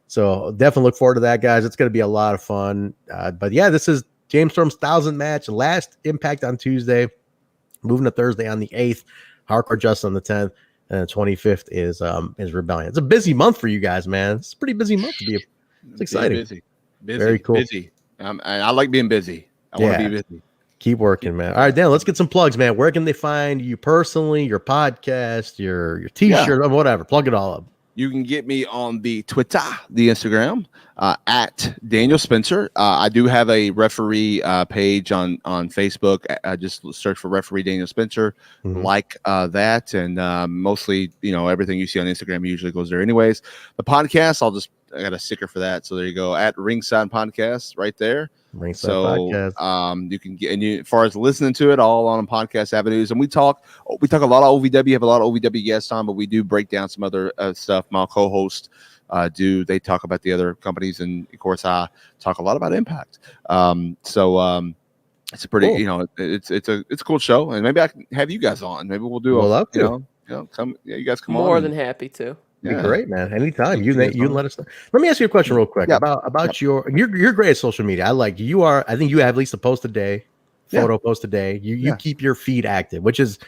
Speaker 1: So definitely look forward to that, guys. It's going to be a lot of fun. But yeah, this is James Storm's 1000th match. Last Impact on Tuesday, moving to Thursday on the 8th, Hardcore Justice on the 10th. And the 25th is Rebellion. It's a busy month for you guys, man. It's a pretty busy month to be. It's exciting.
Speaker 3: Busy.
Speaker 1: Very cool.
Speaker 3: Busy. I like being busy. I want to be busy.
Speaker 1: Keep working, man. All right, Dan, let's get some plugs, man. Where can they find you personally, your podcast, your t-shirt, whatever? Plug it all up.
Speaker 3: You can get me on the Twitter, the Instagram, at Daniel Spencer. I do have a referee page on Facebook. Just search for referee Daniel Spencer, like that. And mostly, everything you see on Instagram usually goes there anyways. The podcast, I got a sticker for that. So there you go, at Ringside Podcast right there.
Speaker 1: Ringside Podcast.
Speaker 3: You can get, and as far as listening to it, all on podcast avenues. And we talk a lot of OVW, have a lot of OVW guests on, but we do break down some other stuff. My co-host they talk about the other companies, and of course I talk a lot about Impact. It's a pretty, cool. It's a cool show, and maybe I can have you guys on. Maybe we'll do come. Yeah, you guys come on.
Speaker 2: More than happy to.
Speaker 1: Yeah. Great, man. Anytime you let us know. Let me ask you a question real quick about you're great at social media. I think you have at least a post a day, post a day. You keep your feed active, which is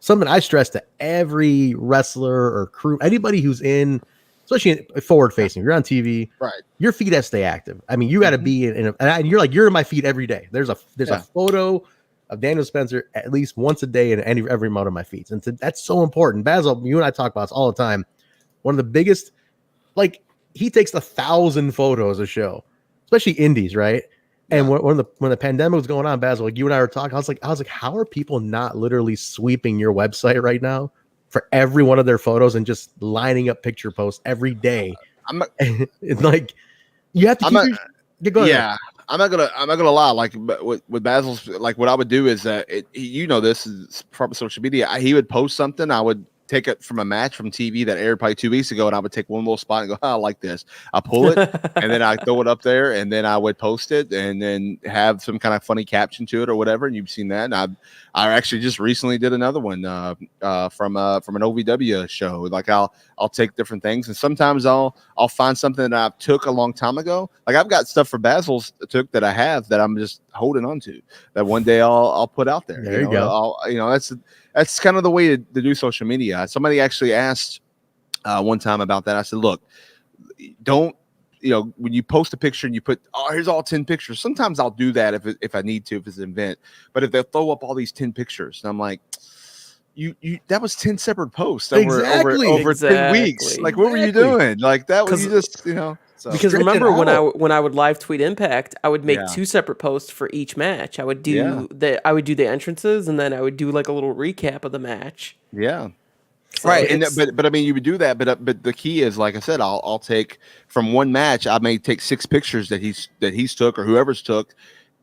Speaker 1: something I stress to every wrestler or crew, anybody who's in, especially forward facing. You're on TV, right? Your feed has to stay active. I mean, you got to be and you're in my feed every day. There's a photo of Daniel Spencer at least once a day in every one of my feeds, and that's so important. Basil, you and I talk about this all the time. One of the biggest, like, he takes 1,000 photos a show, especially indies, right? And when the pandemic was going on, Basil, like you and I were talking, I was like, how are people not literally sweeping your website right now for every one of their photos and just lining up picture posts every day? It's like you have to keep go ahead.
Speaker 3: Yeah. I'm not gonna lie. Like with Basil's, like what I would do is that this is from social media. He would post something, I would take it from a match from TV that aired probably 2 weeks ago, and I would take one little spot and go, I like this. I pull it, and then I throw it up there, and then I would post it, and then have some kind of funny caption to it or whatever. And you've seen that. And I actually just recently did another one from an OVW show. Like I'll take different things, and sometimes I'll find something that I took a long time ago. Like I've got stuff for Basil's took that I have that I'm just holding on to, that one day I'll put out there.
Speaker 1: There you go.
Speaker 3: That's kind of the way to do social media. Somebody actually asked one time about that. I said, look, don't, when you post a picture and you put, here's all 10 pictures. Sometimes I'll do that if I need to, if it's an event. But if they throw up all these 10 pictures, and I'm like, you that was 10 separate posts that were over 10 weeks. Like, what were you doing? Like that was just, So.
Speaker 2: Because remember when I would live tweet Impact, I would make 2 separate posts for each match. I would do the entrances, and then I would do like a little recap of the match.
Speaker 3: Yeah. So right. But I mean, you would do that, but the key is, like I said, I'll take from one match, I may take 6 pictures that he's took or whoever's took.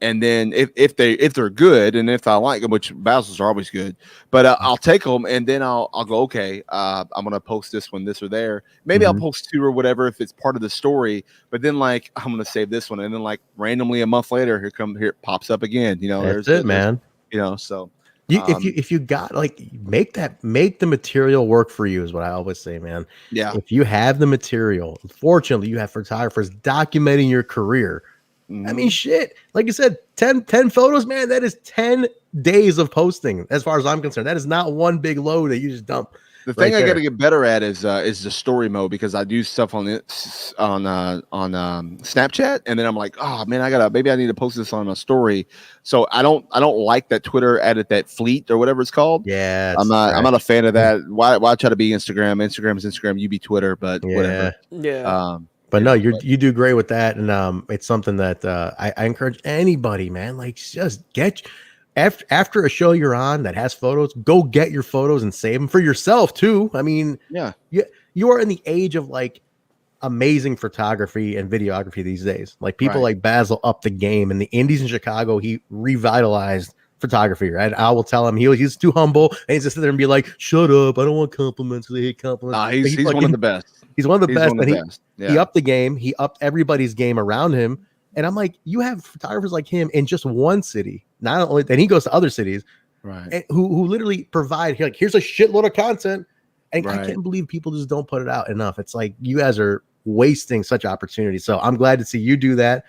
Speaker 3: And then if they're good, and if I like them, which Basil's are always good, but I'll take them, and then I'll go, okay, I'm gonna post this one, this or there. Maybe I'll post 2 or whatever if it's part of the story. But then like I'm gonna save this one, and then like randomly a month later, here it pops up again.
Speaker 1: That's it, man.
Speaker 3: So
Speaker 1: If you got like make the material work for you is what I always say, man.
Speaker 3: Yeah.
Speaker 1: If you have the material, fortunately, you have photographers documenting your career. I mean, shit. Like you said, 10 photos, man. That is 10 days of posting. As far as I'm concerned, that is not one big load that you just dump.
Speaker 3: The thing I got to get better at is the story mode, because I do stuff on Snapchat, and then I'm like, oh man, maybe I need to post this on a story. So I don't like that Twitter added that fleet or whatever it's called.
Speaker 1: Yeah,
Speaker 3: I'm not a fan of that. Why try to be Instagram? Instagram is Instagram. You be Twitter, but whatever.
Speaker 2: Yeah.
Speaker 1: But no, you do great with that, and it's something that I encourage anybody, man. Like, just get. After a show you're on that has photos, go get your photos and save them for yourself too. I mean, you are in the age of like amazing photography and videography these days. Like people like Basil up the game in the Indies in Chicago. He revitalized photography, right? I will tell him he's too humble, and he's just sit there and be like, "Shut up! I don't want compliments. I hate compliments."
Speaker 3: He's one of the best.
Speaker 1: He's one of the best. He upped the game. He upped everybody's game around him. And I'm like, you have photographers like him in just one city. Not only then he goes to other cities, and who literally provide here's a shitload of content. And I can't believe people just don't put it out enough. It's like you guys are wasting such opportunities. So I'm glad to see you do that.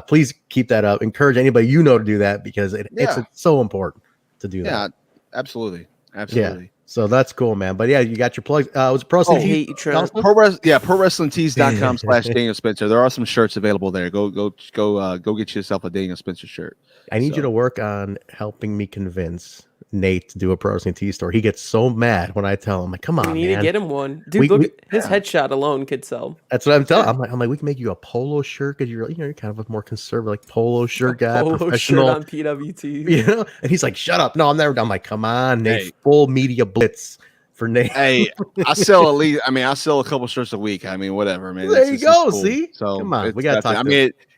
Speaker 1: Please keep that up. Encourage anybody you know to do that, because it's so important to do that.
Speaker 3: Yeah, absolutely.
Speaker 1: Yeah. So that's cool, man. But yeah, you got your plugs. Was it
Speaker 3: ProWrestlingTees.com/Daniel Spencer. There are some shirts available there. Go get yourself a Daniel Spencer shirt.
Speaker 1: I need you to work on helping me convince Nate to do a Pro Wrestling Tees store. He gets so mad when I tell him, like, come on,
Speaker 2: we need to get him one. Dude, look at his headshot alone could sell.
Speaker 1: That's what I'm telling him. I'm like, we can make you a polo shirt, because you're kind of a more conservative, like polo shirt guy, professional
Speaker 2: shirt on PWT.
Speaker 1: You know? And he's like, shut up. No, I'm never. I'm like, come on, Nate. Full media blitz for Nate.
Speaker 3: Hey, I sell a couple shirts a week. I mean, whatever, man.
Speaker 1: There you go.
Speaker 3: Cool.
Speaker 1: See?
Speaker 3: So
Speaker 1: come on, we got to talk.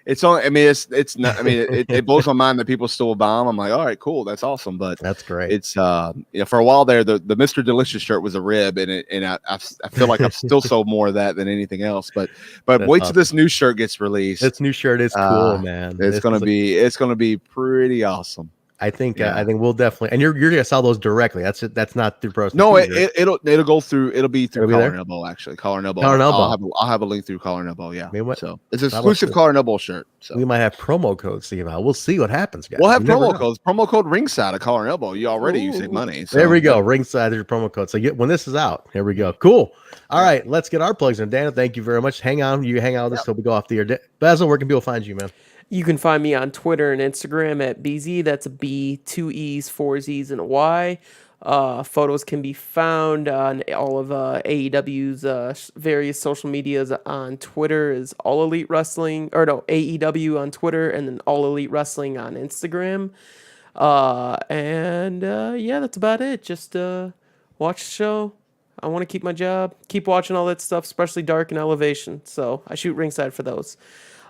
Speaker 3: It's not. I mean, it blows my mind that people still bomb. I'm like, all right, cool, that's awesome, but
Speaker 1: that's great.
Speaker 3: It's for a while there, the Mr. Delicious shirt was a rib, and I feel like I've still sold more of that than anything else. But wait till this new shirt gets released.
Speaker 1: This new shirt is cool, man.
Speaker 3: It's gonna be pretty awesome.
Speaker 1: I think we'll definitely, and you're gonna sell those directly. That's it. That's not through Pro.
Speaker 3: No, it'll be through Collar and Elbow, actually. Collar and Elbow. I'll have a link through Collar and Elbow. Yeah. So it's an exclusive Collar and Elbow shirt. So
Speaker 1: we might have promo codes to give out. We'll see what happens, guys.
Speaker 3: We'll have promo codes. Promo code ringside of Collar and Elbow. You save money. So.
Speaker 1: There we go. Ringside is your promo code. So when this is out, here we go. Cool. All right, let's get our plugs in. Daniel, thank you very much. Hang on. You hang out with us till we go off the air. Basil, where can people find you, man?
Speaker 2: You can find me on Twitter and Instagram at BZ. That's a B, 2 E's, 4 Z's, and a Y. Photos can be found on all of AEW's various social medias. On Twitter is All Elite Wrestling, AEW on Twitter, and then All Elite Wrestling on Instagram. That's about it. Just watch the show. I want to keep my job. Keep watching all that stuff, especially Dark and Elevation. So I shoot ringside for those.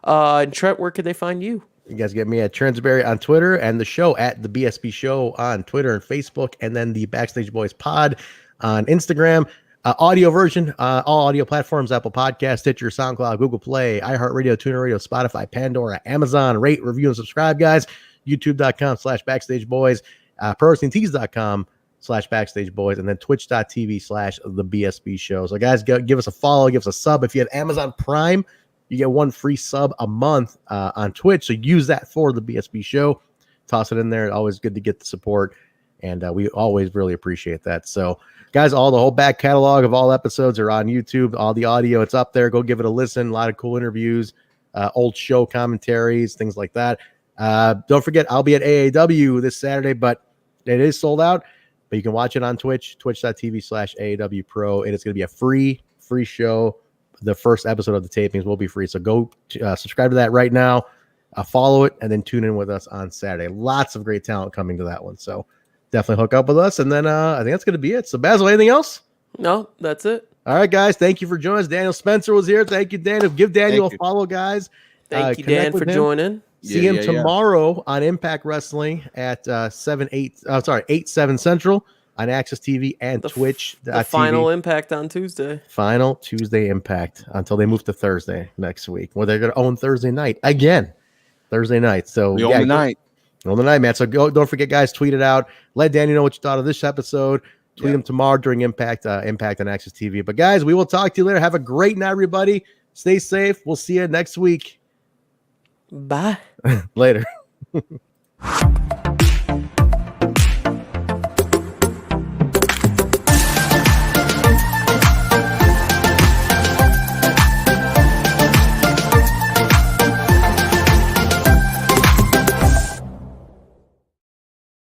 Speaker 2: And Trent, where could they find you?
Speaker 1: You guys get me at Trensberry on Twitter, and the show at the BSB Show on Twitter and Facebook, and then the Backstage Boys Pod on Instagram. Audio version, all audio platforms: Apple Podcasts, Stitcher, SoundCloud, Google Play, iHeartRadio, TuneIn Radio, Spotify, Pandora, Amazon. Rate, review, and subscribe, guys. YouTube.com/Backstage Boys, ProWrestlingTees.com/Backstage Boys, and then Twitch.tv/the BSB Show. So, guys, give us a follow, give us a sub. If you have Amazon Prime, you get one free sub a month on Twitch. So use that for the BSB Show. Toss it in there. Always good to get the support. And we always really appreciate that. So, guys, the whole back catalog of all episodes are on YouTube. All the audio, it's up there. Go give it a listen. A lot of cool interviews, old show commentaries, things like that. Don't forget, I'll be at AAW this Saturday, but it is sold out. But you can watch it on Twitch, twitch.tv/AAW Pro. It is going to be a free show. The first episode of the tapings will be free. So go subscribe to that right now, follow it, and then tune in with us on Saturday. Lots of great talent coming to that one. So definitely hook up with us. And then I think that's going to be it. So Basil, anything else?
Speaker 2: No, that's it.
Speaker 1: All right, guys. Thank you for joining us. Daniel Spencer was here. Thank you, Daniel. Give Daniel a follow, guys.
Speaker 2: Thank you, Dan, for joining.
Speaker 1: See him tomorrow on Impact Wrestling at 8, 7 Central. On AXSTV and Twitch.
Speaker 2: The final Impact on Tuesday.
Speaker 1: Final Tuesday Impact until they move to Thursday next week. Well, they're going to own Thursday night again. Thursday night. So
Speaker 3: we own the night.
Speaker 1: On the night, man. So don't forget, guys, tweet it out. Let Danny know what you thought of this episode. Tweet him tomorrow during Impact on AXSTV. But guys, we will talk to you later. Have a great night, everybody. Stay safe. We'll see you next week.
Speaker 2: Bye.
Speaker 1: Later.